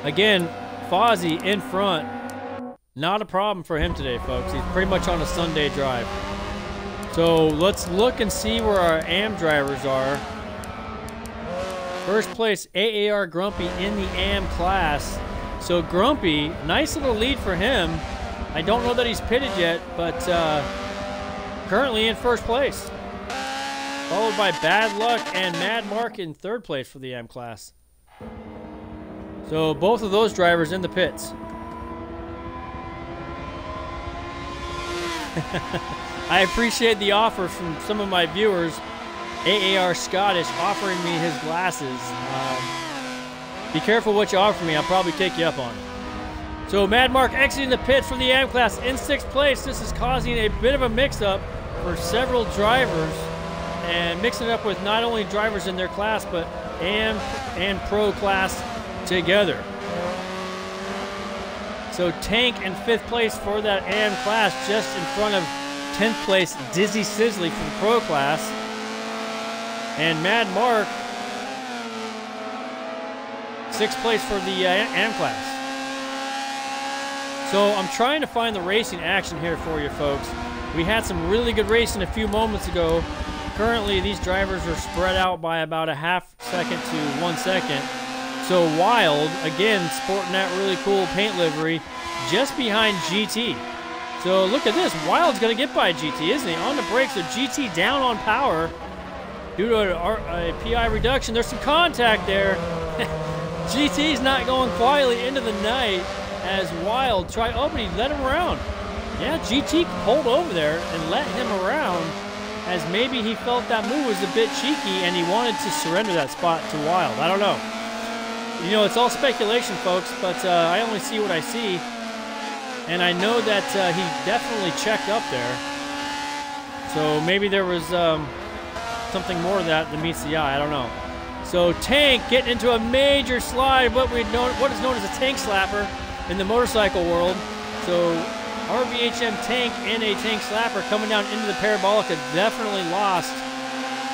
again, Fozzie in front, not a problem for him today, folks. He's pretty much on a Sunday drive. So let's look and see where our AM drivers are. First place, AAR Grumpy in the AM class. So Grumpy, nice little lead for him. I don't know that he's pitted yet, but currently in first place. Followed by Bad Luck and Mad Mark in third place for the AM class. So both of those drivers in the pits. I appreciate the offer from some of my viewers AAR Scottish offering me his glasses. Be careful what you offer me. I'll probably take you up on it. So Mad Mark exiting the pits from the AM class in 6th place. This is causing a bit of a mix-up for several drivers, and mixing it up with not only drivers in their class, but AM and Pro class together. So Tank in 5th place for that AM class, just in front of 10th place Dizzy Sizzly for the Pro class. And Mad Mark, 6th place for the AM class. So I'm trying to find the racing action here for you folks. We had some really good racing a few moments ago. Currently, these drivers are spread out by about a half second to 1 second. So Wild, again, sporting that really cool paint livery, just behind GT. So look at this. Wild's going to get by GT, isn't he? On the brakes, so GT down on power due to a PI reduction. There's some contact there. GT's not going quietly into the night as Wild tried. Oh, but he let him around. Yeah, GT pulled over there and let him around, as maybe he felt that move was a bit cheeky and he wanted to surrender that spot to Wild. I don't know. You know, it's all speculation, folks, but I only see what I see. And I know that he definitely checked up there. So maybe there was something more of that than meets the eye. I don't know. So Tank getting into a major slide, what is known as a tank slapper in the motorcycle world. So RBHM Tank in a tank slapper coming down into the Parabolica, definitely lost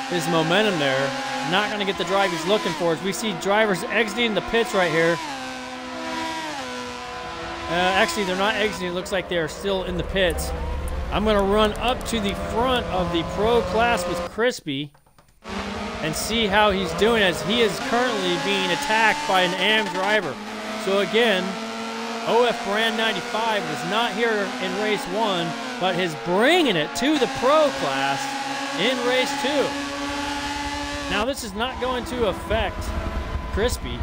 his momentum there. Not going to get the drive he's looking for, as we see drivers exiting the pits right here. Actually, they're not exiting. It looks like they're still in the pits. I'm going to run up to the front of the Pro class with Crispy and see how he's doing, as he is currently being attacked by an AM driver. So again, OF Brand 95 was not here in race 1, but is bringing it to the Pro class in race 2. Now this is not going to affect Crispy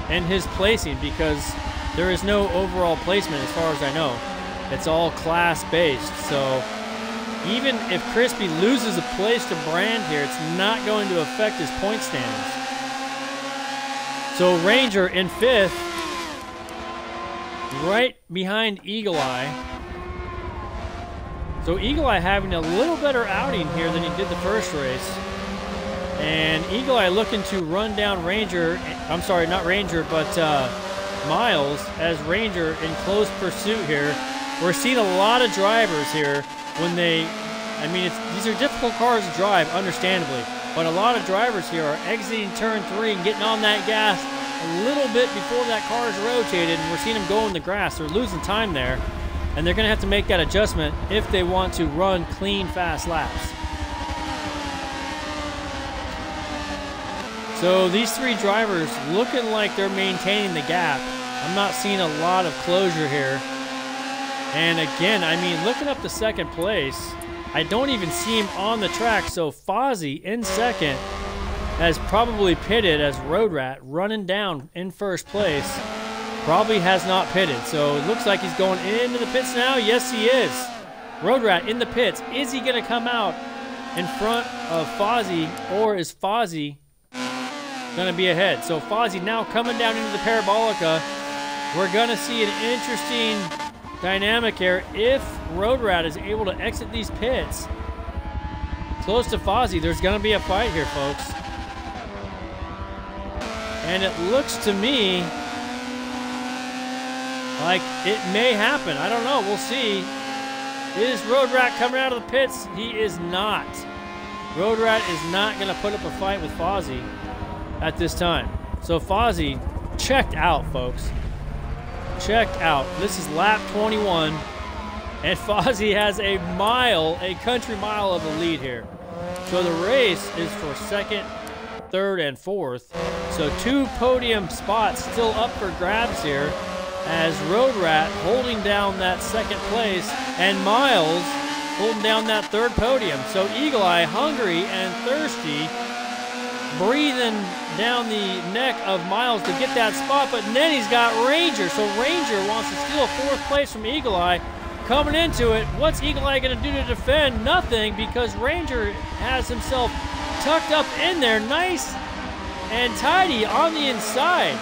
and his placing, because there is no overall placement as far as I know. It's all class based. So even if Crispy loses a place to Brand here, it's not going to affect his point standings. So Ranger in 5th, right behind Eagle Eye. So Eagle Eye having a little better outing here than he did the first race. And Eagle Eye looking to run down Ranger, I'm sorry, not Ranger, but Miles, as Ranger in close pursuit here. We're seeing a lot of drivers here when they, these are difficult cars to drive, understandably, but a lot of drivers here are exiting turn 3 and getting on that gas a little bit before that car is rotated, and we're seeing them go in the grass. They're losing time there, and they're going to have to make that adjustment if they want to run clean, fast laps. So these 3 drivers looking like they're maintaining the gap. I'm not seeing a lot of closure here. And again, looking up to 2nd place, I don't even see him on the track. So Fozzie in 2nd has probably pitted, as Road Rat running down in 1st place probably has not pitted. So it looks like he's going into the pits now. Yes, he is. Road Rat in the pits. Is he going to come out in front of Fozzie, or is Fozzie going to be ahead? So Fozzie now coming down into the Parabolica. We're going to see an interesting dynamic here. If Road Rat is able to exit these pits close to Fozzie, there's going to be a fight here, folks. And it looks to me like it may happen. I don't know. We'll see. Is Road Rat coming out of the pits? He is not. Road Rat is not going to put up a fight with Fozzie at this time. So Fozzie checked out, folks. Checked out. This is lap 21, and Fozzie has a country mile of a lead here. So the race is for 2nd, 3rd, and 4th. So 2 podium spots still up for grabs here, as Road Rat holding down that 2nd place, and Miles holding down that 3rd podium. So Eagle Eye, hungry and thirsty, breathing down the neck of Miles to get that spot, but then he's got Ranger. So Ranger wants to steal 4th place from Eagle Eye. Coming into it, what's Eagle Eye going to do to defend? Nothing, because Ranger has himself tucked up in there, nice and tidy on the inside.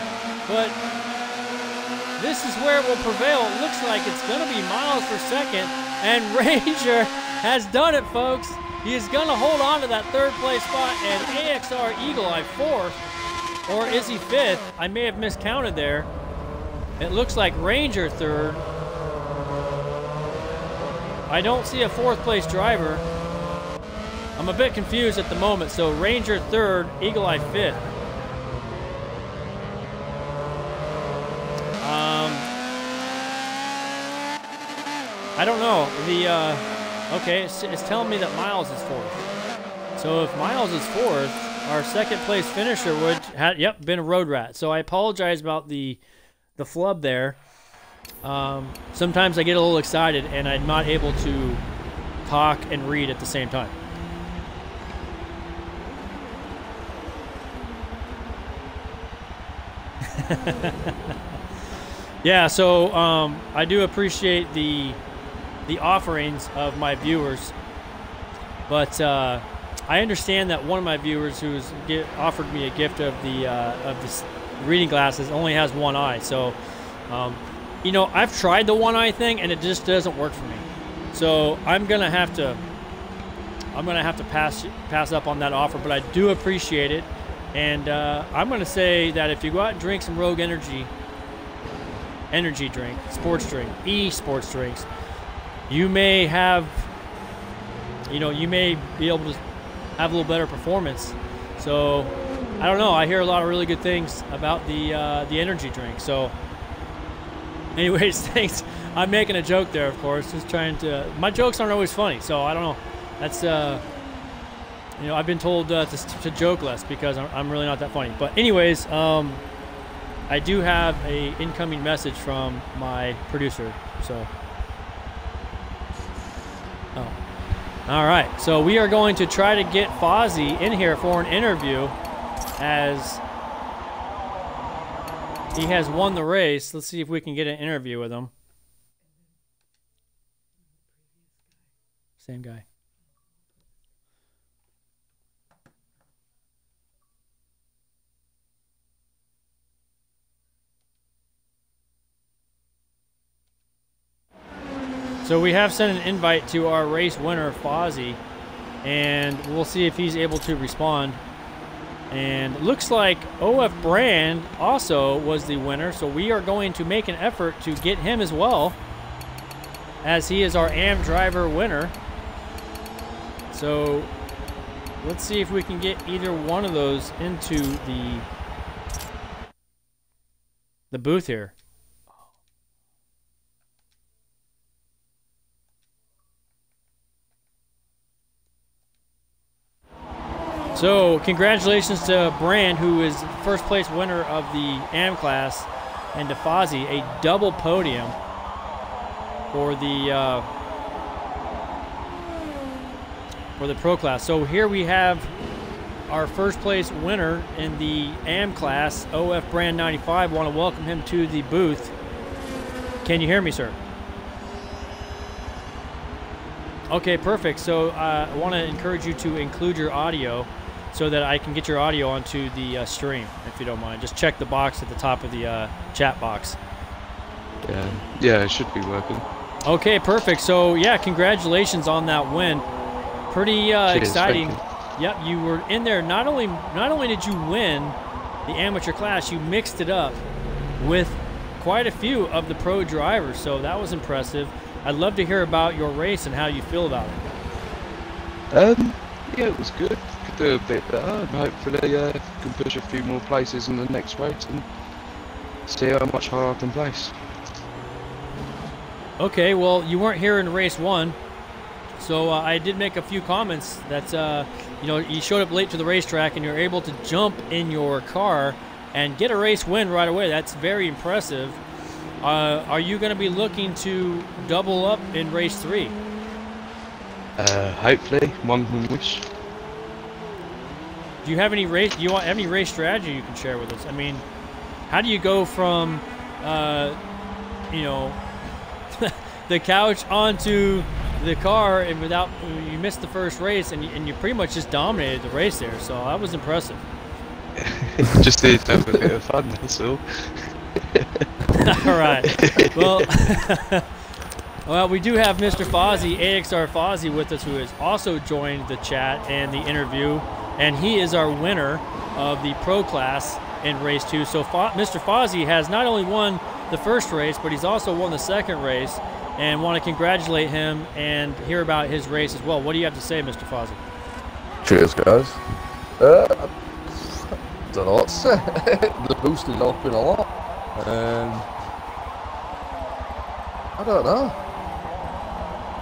But this is where it will prevail. It looks like it's going to be Miles for second, and Ranger has done it, folks. He is going to hold on to that third place spot, and AXR Eagle Eye fourth, or is he fifth? I may have miscounted there. It looks like Ranger third. I don't see a fourth place driver. I'm a bit confused at the moment. So Ranger third, Eagle Eye fifth. I don't know. Okay, it's telling me that Miles is fourth. So if Miles is fourth, our second place finisher would have, yep, been a road rat. So I apologize about the flub there. Sometimes I get a little excited and I'm not able to talk and read at the same time. Yeah, so I do appreciate the offerings of my viewers, but I understand that one of my viewers who's offered me a gift of the reading glasses only has one eye. So you know, I've tried the one eye thing and it just doesn't work for me. So I'm gonna have to pass up on that offer, but I do appreciate it. And I'm gonna say that if you go out and drink some Rogue energy drink, sports drink, sports drinks, you may have, you may be able to have a little better performance. So I don't know. I hear a lot of really good things about the energy drink. So anyways, thanks. I'm making a joke there, of course. Just trying to. My jokes aren't always funny, so I don't know. That's I've been told to joke less because I'm really not that funny. But anyways, I do have a incoming message from my producer. So, all right. So we are going to try to get Fozzie in here for an interview, as he has won the race. Let's see if we can get an interview with him. Same guy. So we have sent an invite to our race winner, Fozzie, and we'll see if he's able to respond. And it looks like OF Brand also was the winner, so we are going to make an effort to get him as well, as he is our AM driver winner. So let's see if we can get either one of those into the booth here. So congratulations to Brand, who is first place winner of the AM class, and to Fozzie, a double podium for the pro class. So here we have our first place winner in the AM class, OF Brand 95. Want to welcome him to the booth. Can you hear me, sir? Okay, perfect. So I want to encourage you to include your audio so that I can get your audio onto the stream, if you don't mind. Just check the box at the top of the chat box. Yeah, it should be working. Okay, perfect. So yeah, congratulations on that win. Pretty exciting. Yep, you were in there. Not only did you win the amateur class, you mixed it up with quite a few of the pro drivers. So that was impressive. I'd love to hear about your race and how you feel about it. Yeah, it was good. Could do a bit better, and hopefully can push a few more places in the next race and see how much higher I can place. Okay, well, you weren't here in race one, so I did make a few comments that you showed up late to the racetrack and you're able to jump in your car and get a race win right away. That's very impressive. Are you going to be looking to double up in race 3? Hopefully, one can wish. Do you have any race? Do you want any race strategy you can share with us? I mean, how do you go from, the couch onto the car, and you missed the first race, and you pretty much just dominated the race there. So that was impressive. Just here to have a bit of fun, that's all. All right. Well, well, we do have Mr. Fozzie, AXR Fozzie, with us, who has also joined the chat and the interview, and he is our winner of the Pro Class in Race 2. So Mr. Fozzie has not only won the first race, but he's also won the second race, and want to congratulate him and hear about his race as well. What do you have to say, Mr. Fozzie? Cheers, guys. Don't know what to say. The boost is helping a lot. I don't know.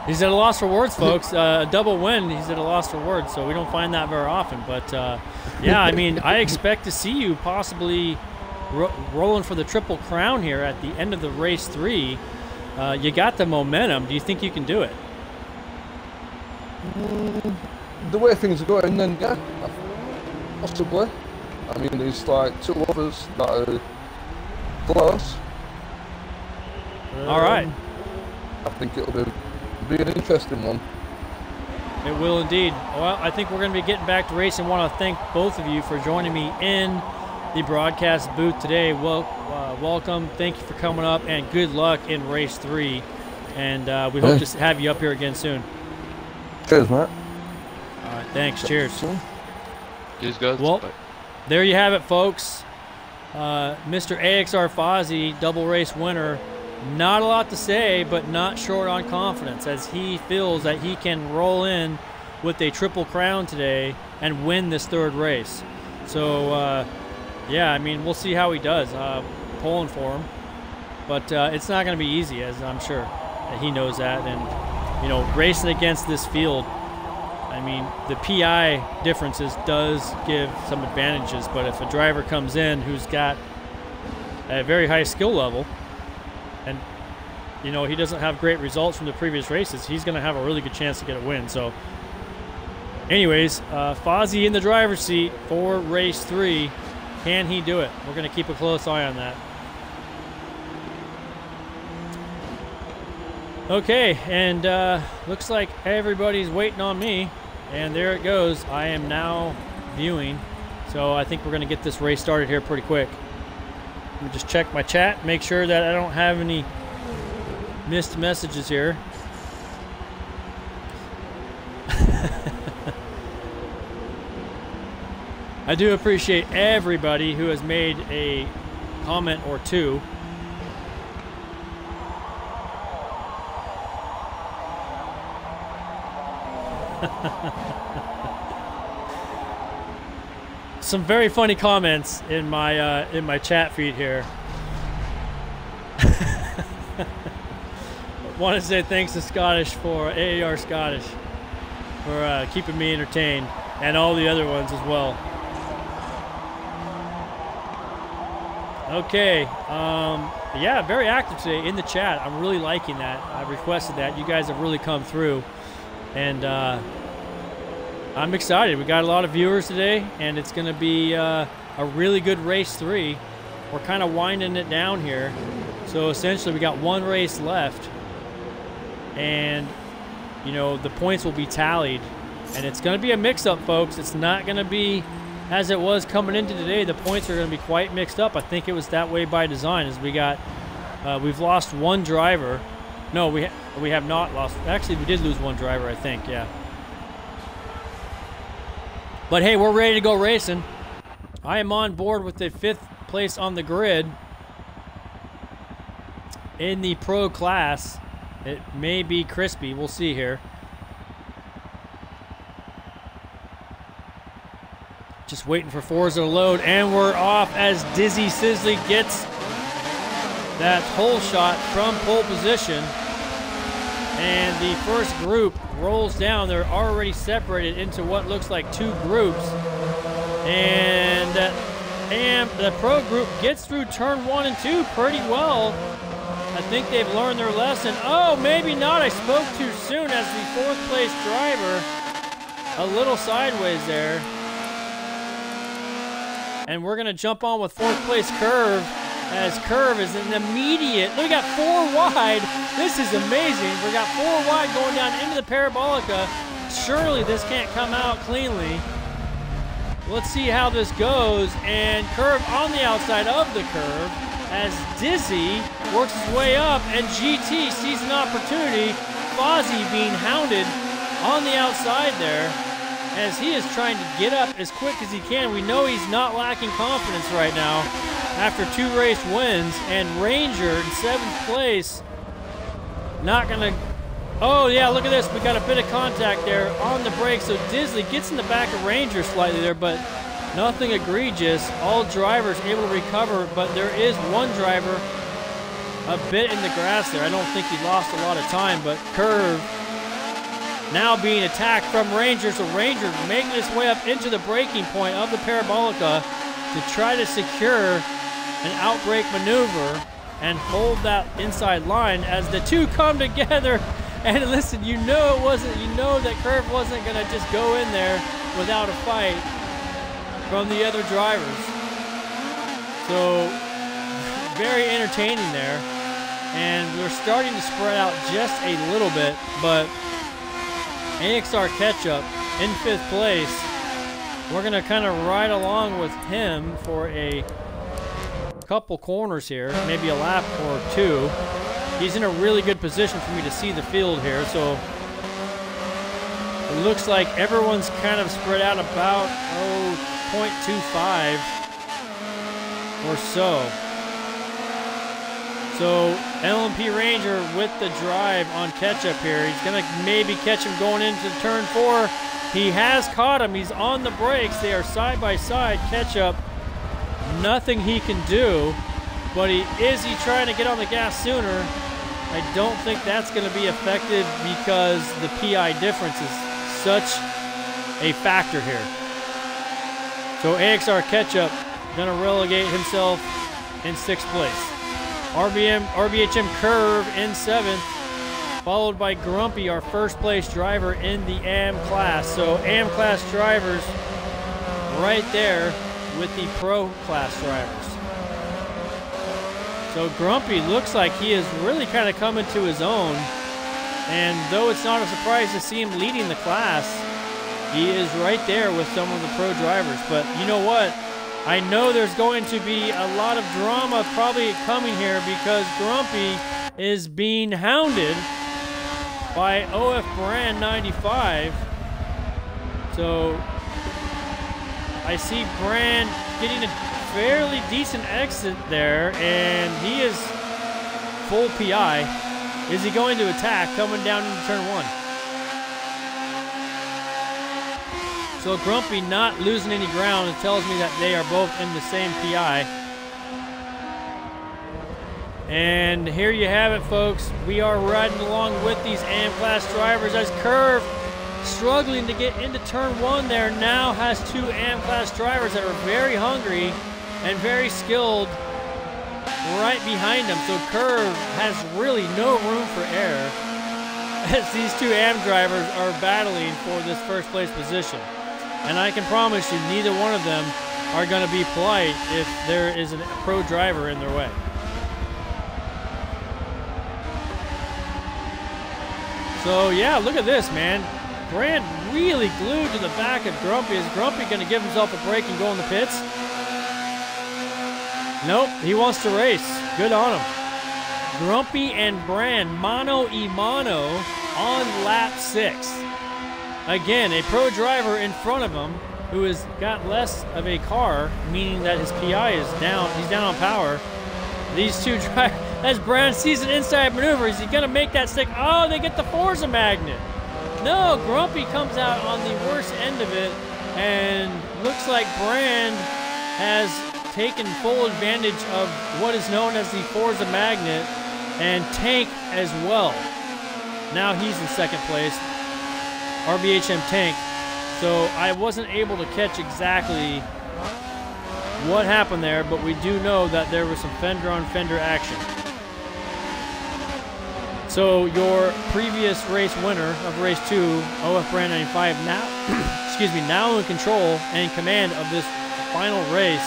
He's at a loss for words, folks. A double win, he's at a loss for words, so we don't find that very often. But, yeah, I mean, I expect to see you possibly rolling for the Triple Crown here at the end of the Race 3. You got the momentum. Do you think you can do it? The way things are going, then, yeah, possibly. I mean, there's like 2 others that are close. All right. I think it'll be an interesting one. It will indeed. Well, I think we're going to be getting back to racing. I want to thank both of you for joining me in the broadcast booth today. Well, welcome. Thank you for coming up, and good luck in Race 3. And we hope to have you up here again soon. Cheers, Matt. All right, thanks. Cheers. Cheers, guys. Well, Bye. there you have it, folks. Mr. AXR Fozzie, double race winner. Not a lot to say, but not short on confidence, as he feels that he can roll in with a Triple Crown today and win this third race. So, yeah, I mean, we'll see how he does. Pulling for him. But it's not going to be easy, as I'm sure he knows that. And, you know, racing against this field, I mean, the PI differences does give some advantages, but if a driver comes in who's got a very high skill level and, you know, he doesn't have great results from the previous races, he's going to have a really good chance to get a win. So, anyways, Fozzie in the driver's seat for Race 3. Can he do it? We're going to keep a close eye on that. Okay, and looks like everybody's waiting on me. And there it goes. I am now viewing. So I think we're going to get this race started here pretty quick. Let me just check my chat, make sure that I don't have any missed messages here. I do appreciate everybody who has made a comment or two. Some very funny comments in my chat feed here. Want to say thanks to Scottish for AAR Scottish for keeping me entertained, and all the other ones as well. Okay, yeah, very active today in the chat. I'm really liking that. I requested that. You guys have really come through. And I'm excited. We got a lot of viewers today, and it's going to be a really good Race 3. We're kind of winding it down here. So essentially we got one race left, and you know, the points will be tallied, and it's going to be a mix-up, folks. It's not going to be as it was coming into today. The points are going to be quite mixed up. I think it was that way by design, as we got we've lost one driver. No, we have not lost. Actually, we did lose one driver, I think, yeah. But hey, we're ready to go racing. I am on board with the 5th place on the grid in the Pro class. It may be crispy. We'll see here. Just waiting for Forza to load, and we're off as Dizzy Sizzly gets that pole shot from pole position. And the first group rolls down. They're already separated into what looks like 2 groups. And the Pro group gets through turn 1 and 2 pretty well. I think they've learned their lesson. Oh, maybe not. I spoke too soon as the 4th place driver. A little sideways there. And we're going to jump on with 4th place Curve. as Curve is an immediate, we got 4 wide. This is amazing. We got 4 wide going down into the Parabolica. Surely this can't come out cleanly. Let's see how this goes. And Curve on the outside of the curve as Dizzy works his way up, and GT sees an opportunity. Fozzie being hounded on the outside there as he is trying to get up as quick as he can. We know he's not lacking confidence right now after 2 race wins, and Ranger in 7th place. Not gonna, oh yeah, look at this. We got a bit of contact there on the brake, so Disley gets in the back of Ranger slightly there, but nothing egregious. All drivers able to recover, but there is one driver a bit in the grass there. I don't think he lost a lot of time, but Curve now being attacked from Ranger, so Ranger making his way up into the braking point of the Parabolica to try to secure an outbrake maneuver and hold that inside line as the two come together. And listen, you know that Curve wasn't gonna just go in there without a fight from the other drivers. So very entertaining there. And we're starting to spread out just a little bit, but AXR Ketchup in 5th place. We're gonna kind of ride along with him for a couple corners here, maybe a lap or 2. He's in a really good position for me to see the field here, so it looks like everyone's kind of spread out about 0.25 or so. So LMP Ranger with the drive on Ketchup here. He's gonna maybe catch him going into turn 4. He has caught him. He's on the brakes. They are side by side. Ketchup, nothing he can do, but is he trying to get on the gas sooner? I don't think that's going to be effective because the PI difference is such a factor here. So AXR Ketchup going to relegate himself in 6th place. RBHM Curve in 7th, followed by Grumpy, our 1st place driver in the AM class. So AM class drivers right there with the pro class drivers. So Grumpy looks like he is really kind of coming to his own. And though it's not a surprise to see him leading the class, he is right there with some of the pro drivers. But you know what? I know there's going to be a lot of drama probably coming here because Grumpy is being hounded by OF Brand 95. So I see Brand getting a fairly decent exit there, and he is full PI. Is he going to attack coming down into turn 1? So Grumpy not losing any ground. It tells me that they are both in the same PI. And here you have it, folks. We are riding along with these AM class drivers as Curve struggling to get into turn 1 there. Now has 2 AM class drivers that are very hungry and very skilled right behind him. So Curve has really no room for error as these 2 AM drivers are battling for this 1st place position. And I can promise you, neither one of them are going to be polite if there is a pro driver in their way. So yeah, look at this, man. Brand really glued to the back of Grumpy. Is Grumpy going to give himself a break and go in the pits? Nope, he wants to race. Good on him. Grumpy and Brand, mano y mano on lap 6. Again, a pro driver in front of him who has got less of a car, meaning that his PI is down. He's down on power. These 2 drivers, as Brand sees an inside maneuver, is he going to make that stick? Oh, they get the Forza magnet. No, Grumpy comes out on the worst end of it, and looks like Brand has taken full advantage of what is known as the Forza magnet, and Tank as well. Now he's in 2nd place. RBHM Tank. So I wasn't able to catch exactly what happened there, but we do know that there was some fender on fender action. So your previous race winner of race 2, OF Brand 95, now excuse me, now in control and in command of this final race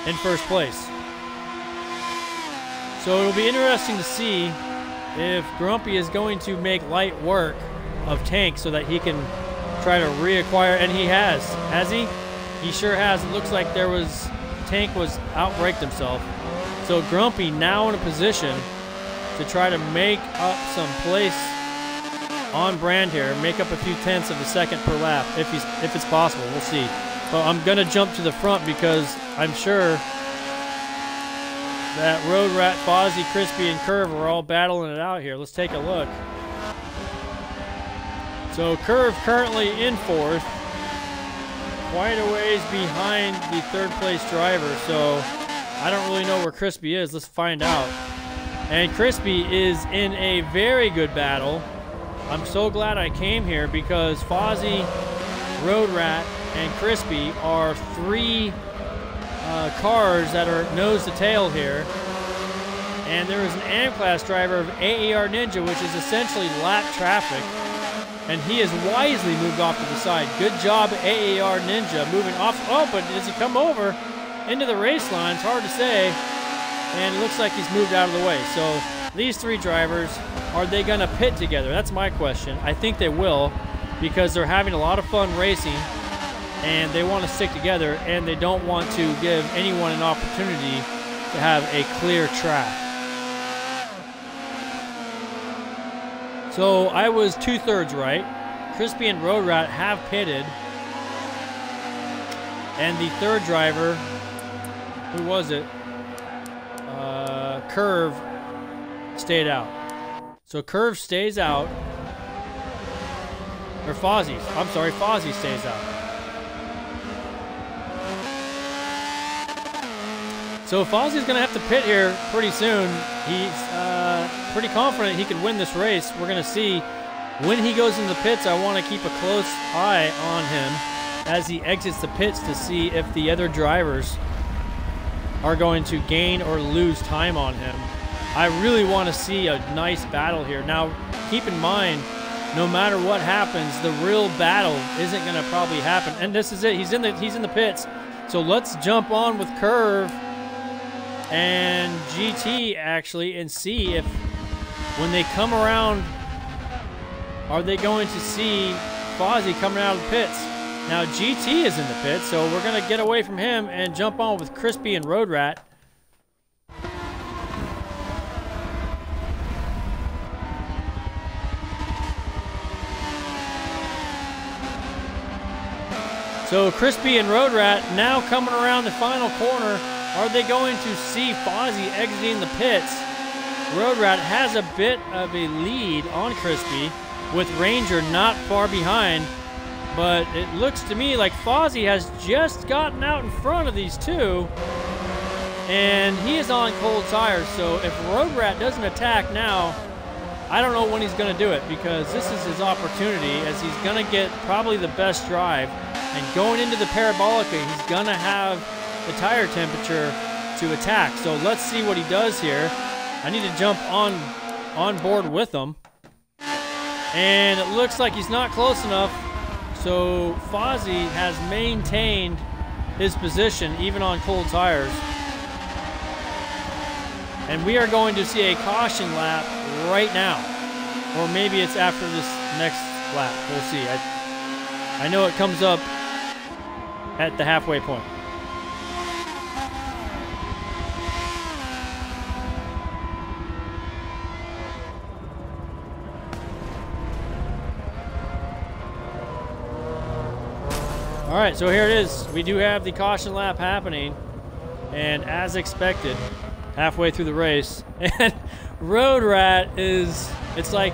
in 1st place. So it'll be interesting to see if Grumpy is going to make light work of Tank so that he can try to reacquire, and he has he? He sure has. It looks like Tank was outbraked himself. So Grumpy now in a position to try to make up some place on brand here, make up a few tenths of a second per lap, if it's possible. We'll see. But I'm gonna jump to the front because I'm sure that Road Rat, Fozzie, Crispy, and Curve are all battling it out here. Let's take a look. So Curve currently in 4th, quite a ways behind the 3rd place driver. So I don't really know where Crispy is. Let's find out. And Crispy is in a very good battle. I'm so glad I came here because Fozzie, Road Rat, and Crispy are 3 cars that are nose to tail here. And there is an AM-class driver of AAR Ninja, which is essentially lap traffic. And he has wisely moved off to the side. Good job, AAR Ninja, moving off. Oh, but does he come over into the race line? It's hard to say. And it looks like he's moved out of the way. So these 3 drivers, are they going to pit together? That's my question. I think they will because they're having a lot of fun racing and they want to stick together and they don't want to give anyone an opportunity to have a clear track. So I was 2/3 right. Crispy and Road Rat have pitted. And the 3rd driver, who was it? Curve stayed out. So Curve stays out. Or Fozzie stays out. So Fozzie's going to have to pit here pretty soon. He's pretty confident he could win this race. We're going to see when he goes into the pits. I want to keep a close eye on him as he exits the pits to see if the other drivers are going to gain or lose time on him. I really want to see a nice battle here. Now, keep in mind, no matter what happens, the real battle isn't going to probably happen. And this is it. He's in the pits. So let's jump on with Curve and GT actually and see if when they come around, are they going to see Fozzie coming out of the pits? Now GT is in the pits, so we're going to get away from him and jump on with Crispy and Road Rat. So Crispy and Road Rat now coming around the final corner. Are they going to see Fozzie exiting the pits? Road Rat has a bit of a lead on Crispy, with Ranger not far behind. But it looks to me like Fozzie has just gotten out in front of these 2. And he is on cold tires. So if Road Rat doesn't attack now, I don't know when he's going to do it, because this is his opportunity, as he's going to get probably the best drive. And going into the Parabolica, he's going to have the tire temperature to attack. So let's see what he does here. I need to jump on board with him. And it looks like he's not close enough. So Fozzie has maintained his position even on cold tires. And we are going to see a caution lap right now. Or maybe it's after this next lap. We'll see. I know it comes up at the halfway point. All right, so here it is. We do have the caution lap happening, and as expected, halfway through the race, and Road Rat it's like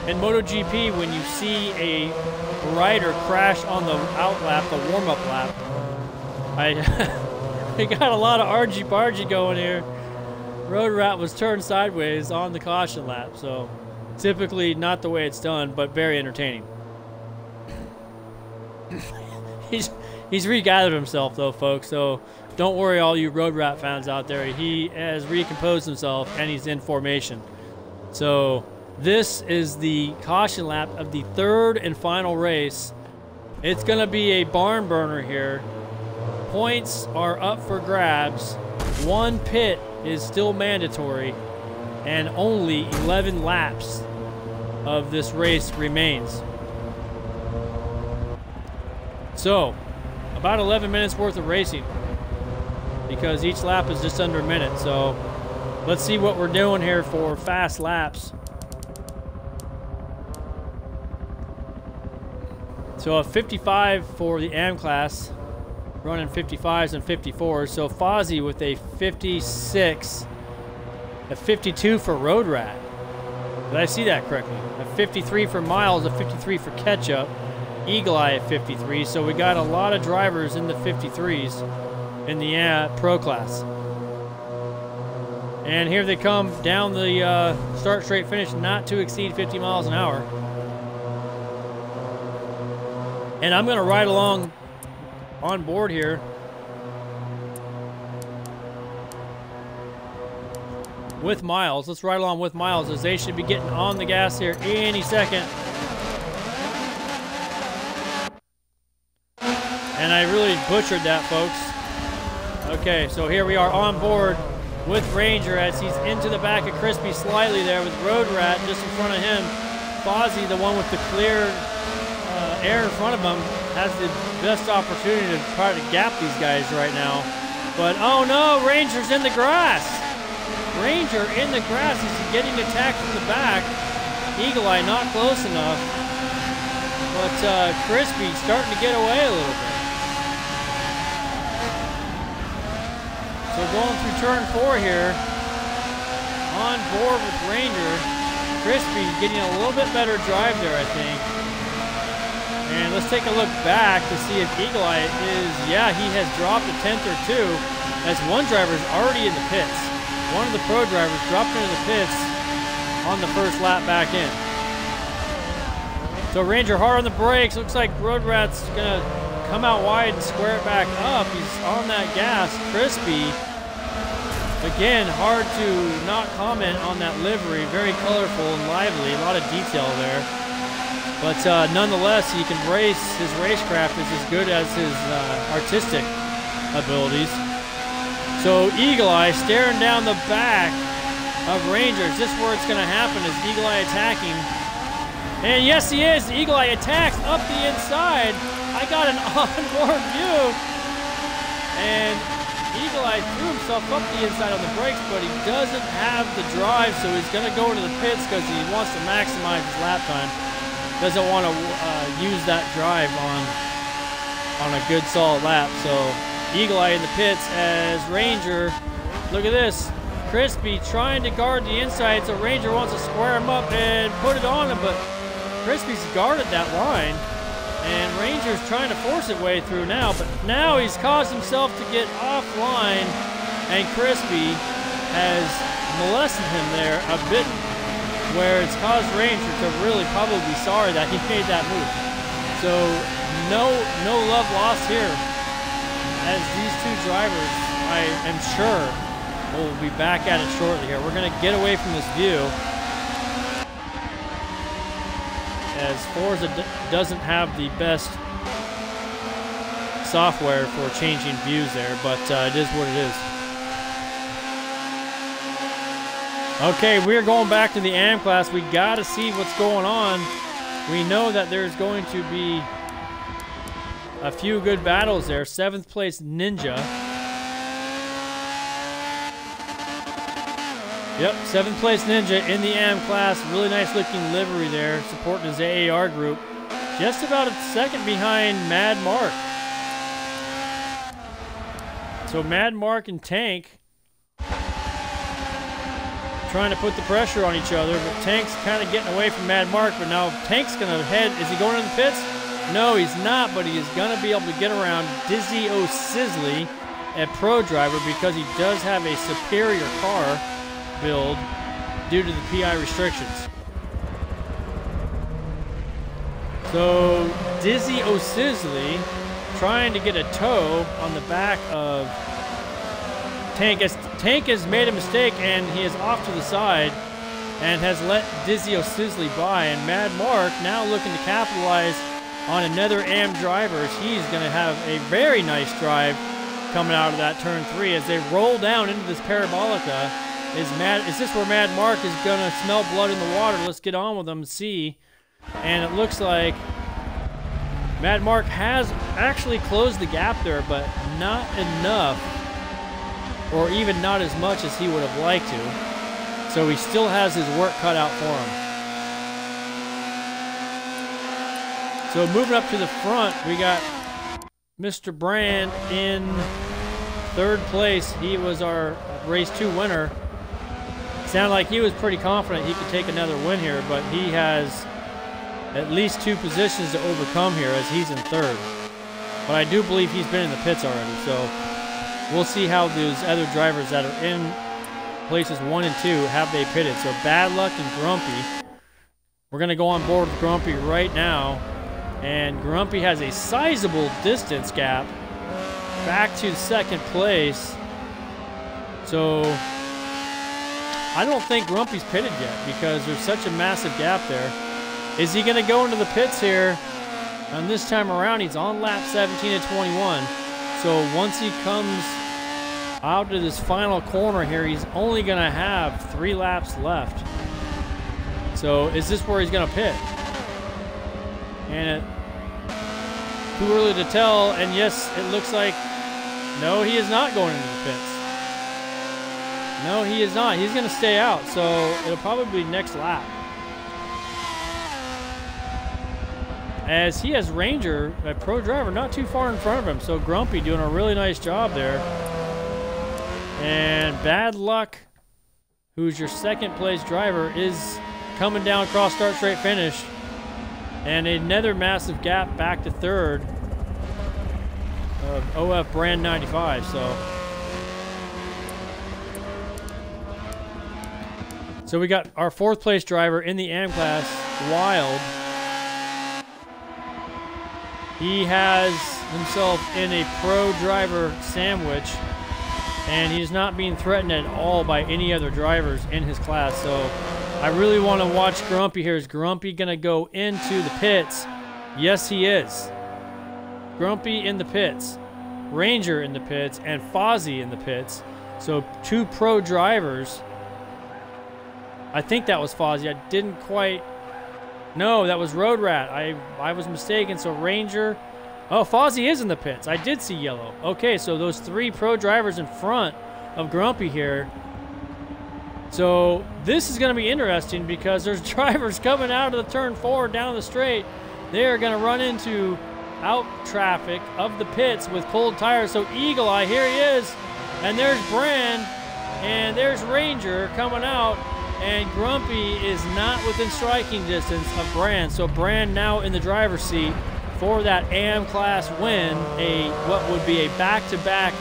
in MotoGP when you see a rider crash on the out lap, the warm-up lap. I got a lot of argy-bargy going here. Road Rat was turned sideways on the caution lap, so typically not the way it's done, but very entertaining. He's regathered himself though, folks, so don't worry, all you Road Rat fans out there. He has recomposed himself and he's in formation. So this is the caution lap of the 3rd and final race. It's gonna be a barn burner here. Points are up for grabs. 1 pit is still mandatory, and only 11 laps of this race remains. So, about 11 minutes worth of racing, because each lap is just under a minute. So, let's see what we're doing here for fast laps. So a 55 for the AM class, running 55s and 54s. So Fozzie with a 56, a 52 for Road Rat. Did I see that correctly? A 53 for Miles, a 53 for Ketchup, Eagle Eye at 53. So we got a lot of drivers in the 53s in the Pro class. And here they come down the start straight finish, not to exceed 50 miles an hour. And I'm going to ride along on board here with Miles. Let's ride along with Miles, as they should be getting on the gas here any second. And I really butchered that, folks. Okay, so here we are on board with Ranger as he's into the back of Crispy slightly there, with Road Rat just in front of him. Fozzie, the one with the clear air in front of him, has the best opportunity to try to gap these guys right now. But oh no, Ranger's in the grass. Ranger in the grass. He's getting attacked from the back. Eagle Eye not close enough. But Crispy starting to get away a little bit. So going through turn 4 here, on board with Ranger. Crispy getting a little bit better drive there, I think. And let's take a look back to see if Eagle Eye is, yeah, he has dropped a 10th or 2, as one driver is already in the pits. One of the pro drivers dropped into the pits on the first lap back in. So Ranger hard on the brakes. Looks like Road Rat's gonna come out wide and square it back up. He's on that gas. Crispy, again, hard to not comment on that livery. Very colorful and lively, a lot of detail there. But nonetheless, he can race. His racecraft is as good as his artistic abilities. So Eagle Eye staring down the back of Ranger. Is this where it's going to happen? Is Eagle Eye attacking? And yes, he is. Eagle Eye attacks up the inside. I got an onboard view. And Eagle Eye threw himself up the inside on the brakes, but he doesn't have the drive, so he's going to go into the pits because he wants to maximize his lap time. Doesn't want to use that drive on a good solid lap. So Eagle Eye in the pits as Ranger, look at this, Crispy trying to guard the inside, so Ranger wants to square him up and put it on him, but Crispy's guarded that line, and Ranger's trying to force it way through now, but now he's caused himself to get offline, and Crispy has molested him there a bit, where it's caused Ranger to really probably be sorry that he made that move. So no love lost here, as these two drivers, I am sure, will be back at it shortly here. We're going to get away from this view, as Forza doesn't have the best software for changing views there, but it is what it is. Okay, we're going back to the AM class. We got to see what's going on. We know that there's going to be a few good battles there. 7th place Ninja. Yep, 7th place Ninja in the AM class. Really nice looking livery there, supporting his AAR group. Just about a second behind Mad Mark. So Mad Mark and Tank trying to put the pressure on each other, but Tank's kind of getting away from Mad Mark, but now Tank's going to head, is he going in the pits? No, he's not, but he is going to be able to get around Dizzy O'Sizzly at Pro Driver because he does have a superior car build due to the PI restrictions. So Dizzy O'Sizzly trying to get a toe on the back of Tank, as Tank has made a mistake and he is off to the side and has let Dizzy O'Sizzly by, and Mad Mark now looking to capitalize on another AM driver. He's going to have a very nice drive coming out of that turn 3 as they roll down into this parabolica. Is this where Mad Mark is gonna smell blood in the water? Let's get on with them and see. And it looks like Mad Mark has actually closed the gap there, but not enough, or even not as much as he would have liked to. So he still has his work cut out for him. So moving up to the front, we got Mr. Brand in 3rd place. He was our race 2 winner. Sounded like he was pretty confident he could take another win here, but he has at least 2 positions to overcome here as he's in 3rd. But I do believe he's been in the pits already, so we'll see how those other drivers that are in places 1 and 2 have they pitted. So Bad Luck and Grumpy. We're going to go on board with Grumpy right now. And Grumpy has a sizable distance gap back to 2nd place. So I don't think Grumpy's pitted yet because there's such a massive gap there. Is he going to go into the pits here? And this time around, he's on lap 17 of 21. So once he comes out to this final corner here, he's only going to have 3 laps left. So is this where he's going to pit? And too early to tell. And yes, it looks like no, he is not going into the pits. No, he is not. He's going to stay out. So it'll probably be next lap. As he has Ranger, a pro driver, not too far in front of him. So Grumpy doing a really nice job there. And Bad Luck, who's your 2nd place driver, is coming down cross start straight finish. And another massive gap back to 3rd of OF Brand 95. So we got our 4th place driver in the AM class, Wild. He has himself in a pro driver sandwich, and he's not being threatened at all by any other drivers in his class. So I really want to watch Grumpy here. Is Grumpy going to go into the pits? Yes, he is. Grumpy in the pits, Ranger in the pits, and Fozzie in the pits. So 2 pro drivers. I think that was Fozzie. I didn't quite... No, that was Road Rat. I was mistaken. So Ranger... Oh, Fozzie is in the pits. I did see yellow. Okay, so those 3 pro drivers in front of Grumpy here. So this is going to be interesting because there's drivers coming out of the turn 4 down the straight. They are going to run into out traffic of the pits with cold tires. So Eagle Eye, here he is. And there's Brand. And there's Ranger coming out. And Grumpy is not within striking distance of Brand. So Brand now in the driver's seat for that AM class win. What would be a back-to-back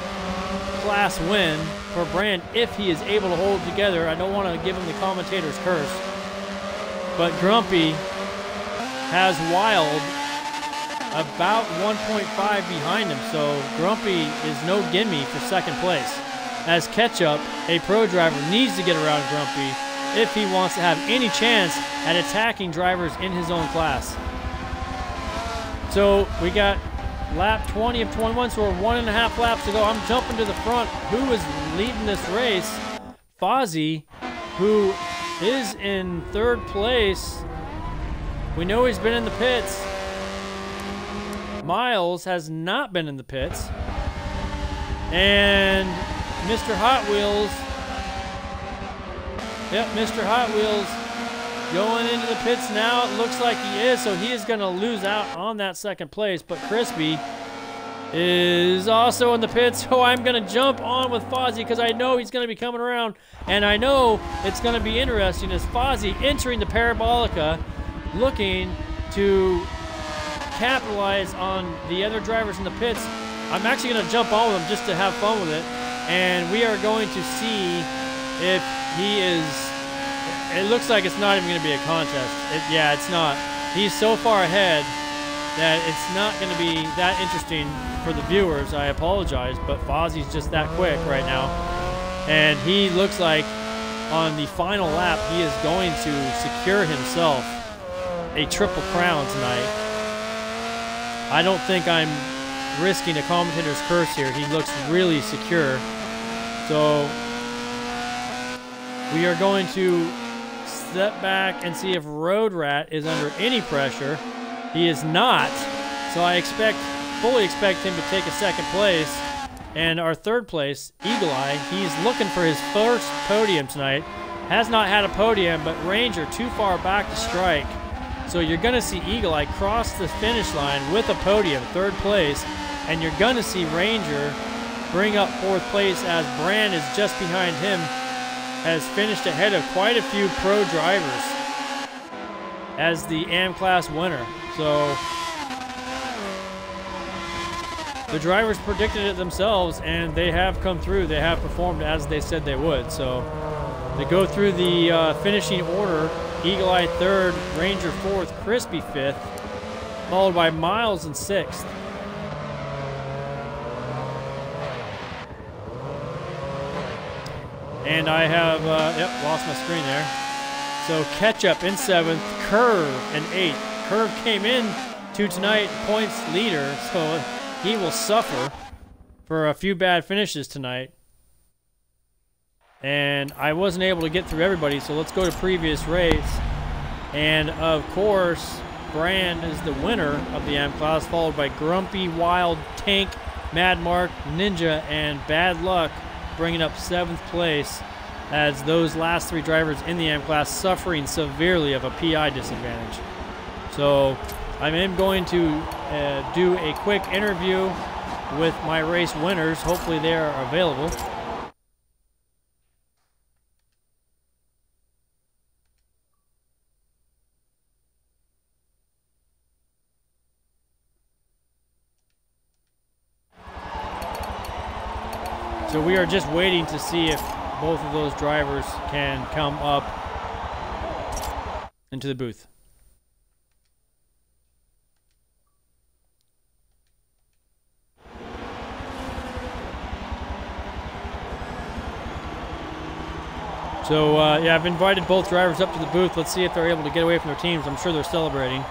class win for Brand if he is able to hold together. I don't want to give him the commentator's curse. But Grumpy has Wild about 1.5 behind him. So Grumpy is no gimme for 2nd place. As Ketchup, a pro driver, needs to get around Grumpy if he wants to have any chance at attacking drivers in his own class. So we got lap 20 of 21, so we're 1.5 laps to go. I'm jumping to the front. Who is leading this race? Fozzie, who is in 3rd place. We know he's been in the pits. Miles has not been in the pits. And Mr. Hot Wheels, yep, Mr. Hot Wheels going into the pits now. It looks like he is, so he is going to lose out on that 2nd place. But Crispy is also in the pits, so I'm going to jump on with Fozzie because I know he's going to be coming around. And I know it's going to be interesting as Fozzie entering the Parabolica, looking to capitalize on the other drivers in the pits. I'm actually going to jump on with him just to have fun with it. And we are going to see if he is... It looks like it's not even going to be a contest. Yeah, it's not. He's so far ahead that it's not going to be that interesting for the viewers. I apologize, but Fozzie's just that quick right now. And he looks like on the final lap, he is going to secure himself a triple crown tonight. I don't think I'm risking a commentator's curse here. He looks really secure. So we are going to step back and see if Road Rat is under any pressure. He is not. So I fully expect him to take a second place. And our third place, Eagle Eye, he's looking for his first podium tonight. Has not had a podium, but Ranger too far back to strike. So you're going to see Eagle Eye cross the finish line with a podium, third place. And you're going to see Ranger bring up fourth place as Brand is just behind him, has finished ahead of quite a few pro drivers as the AM class winner. So the drivers predicted it themselves, and they have come through. They have performed as they said they would. So they go through the finishing order. Eagle Eye third, Ranger fourth, Crispy fifth, followed by Miles in sixth. And I have, lost my screen there. So Ketchup in seventh, Curve in eighth. Curve came in to tonight points leader, so he will suffer for a few bad finishes tonight. And I wasn't able to get through everybody, so let's go to previous race. And of course, Brand is the winner of the AM class, followed by Grumpy, Wild, Tank, Mad Mark, Ninja, and Bad Luck, bringing up seventh place, as those last three drivers in the AM class suffering severely of a PI disadvantage. So I am going to do a quick interview with my race winners. Hopefully they are available. So we are just waiting to see if both of those drivers can come up into the booth. So yeah, I've invited both drivers up to the booth. Let's see if they're able to get away from their teams. I'm sure they're celebrating.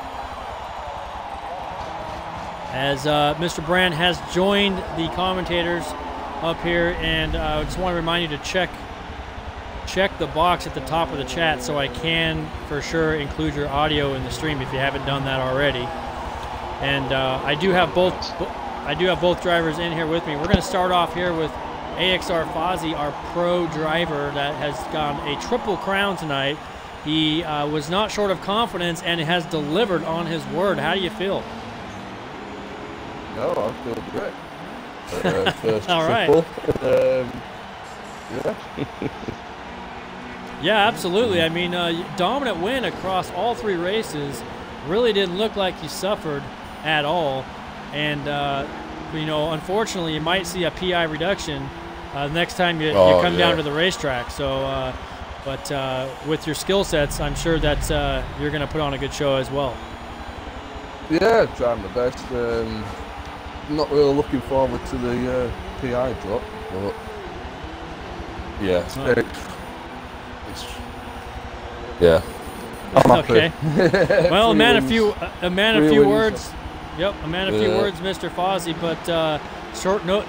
As Mr. Brand has joined the commentators up here, and I just want to remind you to check the box at the top of the chat so I can for sure include your audio in the stream if you haven't done that already. And I do have both drivers in here with me. We're going to start off here with AXR Fozzie, our pro driver that has gotten a triple crown tonight. He was not short of confidence and has delivered on his word. How do you feel? No, I feel great. First all right. Yeah. Yeah, absolutely. I mean, dominant win across all three races. Really didn't look like you suffered at all. And, you know, unfortunately, you might see a PI reduction next time you come down to the racetrack. So, but with your skill sets, I'm sure that you're going to put on a good show as well. Yeah, trying my best. Not really looking forward to the PI drop, but yeah, yeah. I'm okay. Well, a man of few words. Yep, a man of few words, Mr. Fozzie, but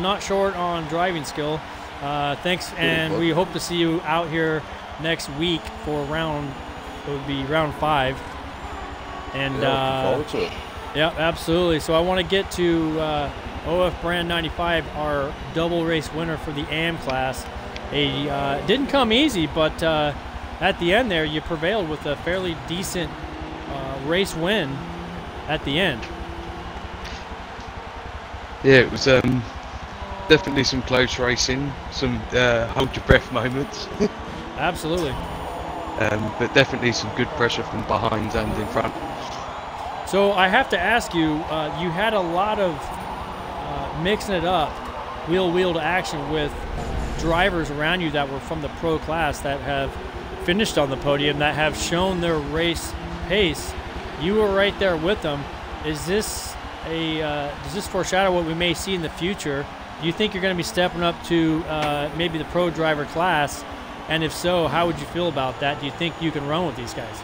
not short on driving skill. Thanks, and we hope to see you out here next week for round 5. And looking forward to it. Yeah, absolutely. So I want to get to OF Brand 95, our double race winner for the AM class. Didn't come easy, but at the end there, you prevailed with a fairly decent race win at the end. Yeah, it was definitely some close racing, some hold your breath moments. Absolutely. But definitely some good pressure from behind and in front. So I have to ask you, you had a lot of mixing it up, wheel to action with drivers around you that were from the pro class that have finished on the podium, that have shown their race pace. You were right there with them. Does this foreshadow what we may see in the future? Do you think you're going to be stepping up to maybe the pro driver class? And if so, how would you feel about that? Do you think you can run with these guys?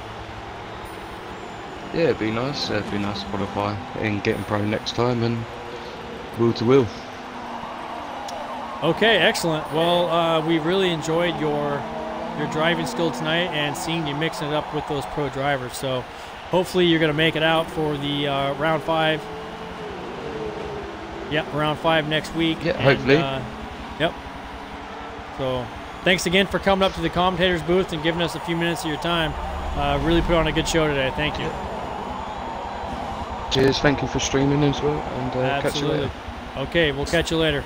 Yeah, it'd be nice. It'd be nice to qualify and get in pro next time, and wheel to wheel. Okay, excellent. Well, we really enjoyed your driving skill tonight and seeing you mixing it up with those pro drivers. So hopefully you're going to make it out for the round 5. Yep, round 5 next week. Yeah, hopefully. Yep. So thanks again for coming up to the commentators booth and giving us a few minutes of your time. Really put on a good show today. Thank you. Cheers. Thank you for streaming as well. And catch you later. Okay, we'll catch you later.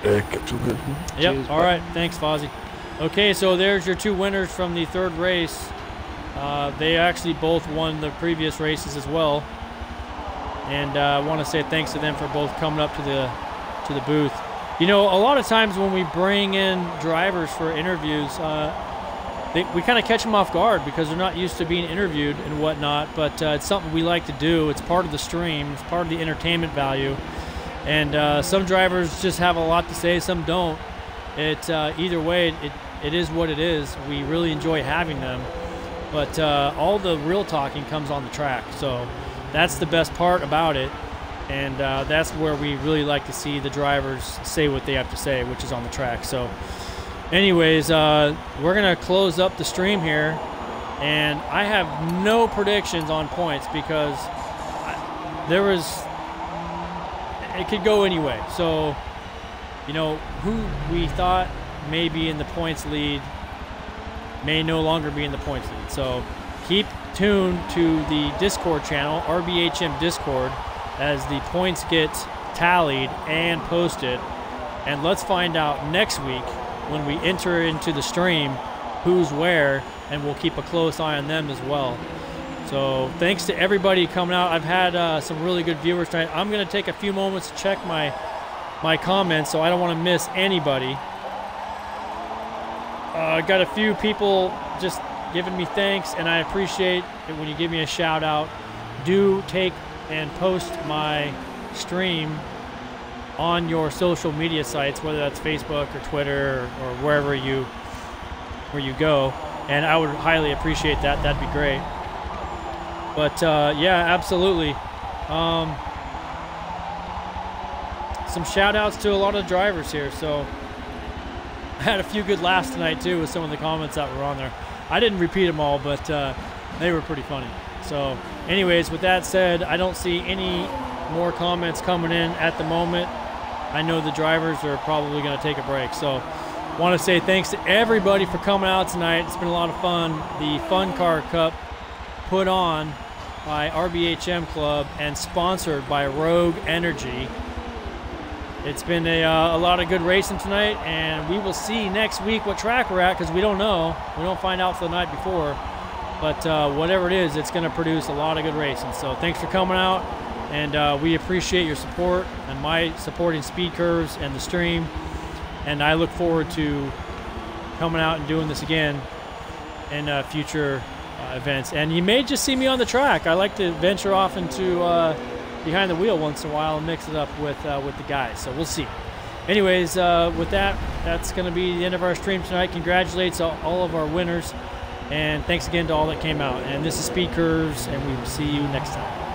Catch you later. Yep. Cheers, All bye. right. Thanks, Fozzie. Okay, so there's your 2 winners from the 3rd race. They actually both won the previous races as well. And I want to say thanks to them for both coming up to the booth. You know, a lot of times when we bring in drivers for interviews, we kind of catch them off guard because they're not used to being interviewed and whatnot, but it's something we like to do. It's part of the stream. It's part of the entertainment value. And some drivers just have a lot to say, some don't. Either way, it is what it is. We really enjoy having them. But all the real talking comes on the track. So that's the best part about it. And that's where we really like to see the drivers say what they have to say, which is on the track. So anyways, we're going to close up the stream here. And I have no predictions on points because it could go anyway. So, you know, who we thought may be in the points lead may no longer be in the points lead. So keep tuned to the Discord channel, RBHM Discord, as the points get tallied and posted. And let's find out next week when we enter into the stream who's where, and we'll keep a close eye on them as well. So thanks to everybody coming out. I've had some really good viewers tonight. I'm going to take a few moments to check my comments, so I don't want to miss anybody. I got a few people just giving me thanks, and I appreciate it when you give me a shout out. Do take and post my stream on your social media sites, whether that's Facebook or Twitter or wherever you go, and I would highly appreciate that. That'd be great. But yeah, absolutely. Some shout outs to a lot of drivers here. So I had a few good laughs tonight too with some of the comments that were on there. I didn't repeat them all, but they were pretty funny. So anyways, with that said, I don't see any more comments coming in at the moment. I know the drivers are probably going to take a break. So want to say thanks to everybody for coming out tonight. It's been a lot of fun. The Fun Car Cup put on by RBHM Club and sponsored by Rogue Energy. It's been a lot of good racing tonight, and we will see next week what track we're at because we don't know. We don't find out for the night before. But whatever it is, it's going to produce a lot of good racing. So thanks for coming out, and we appreciate your support and my supporting Speed Curves and the stream. And I look forward to coming out and doing this again in future events. And you may just see me on the track. I like to venture off into behind the wheel once in a while and mix it up with the guys. So we'll see. Anyways, with that, that's going to be the end of our stream tonight. Congratulates all of our winners. And thanks again to all that came out. And this is Speed Curves, and we will see you next time.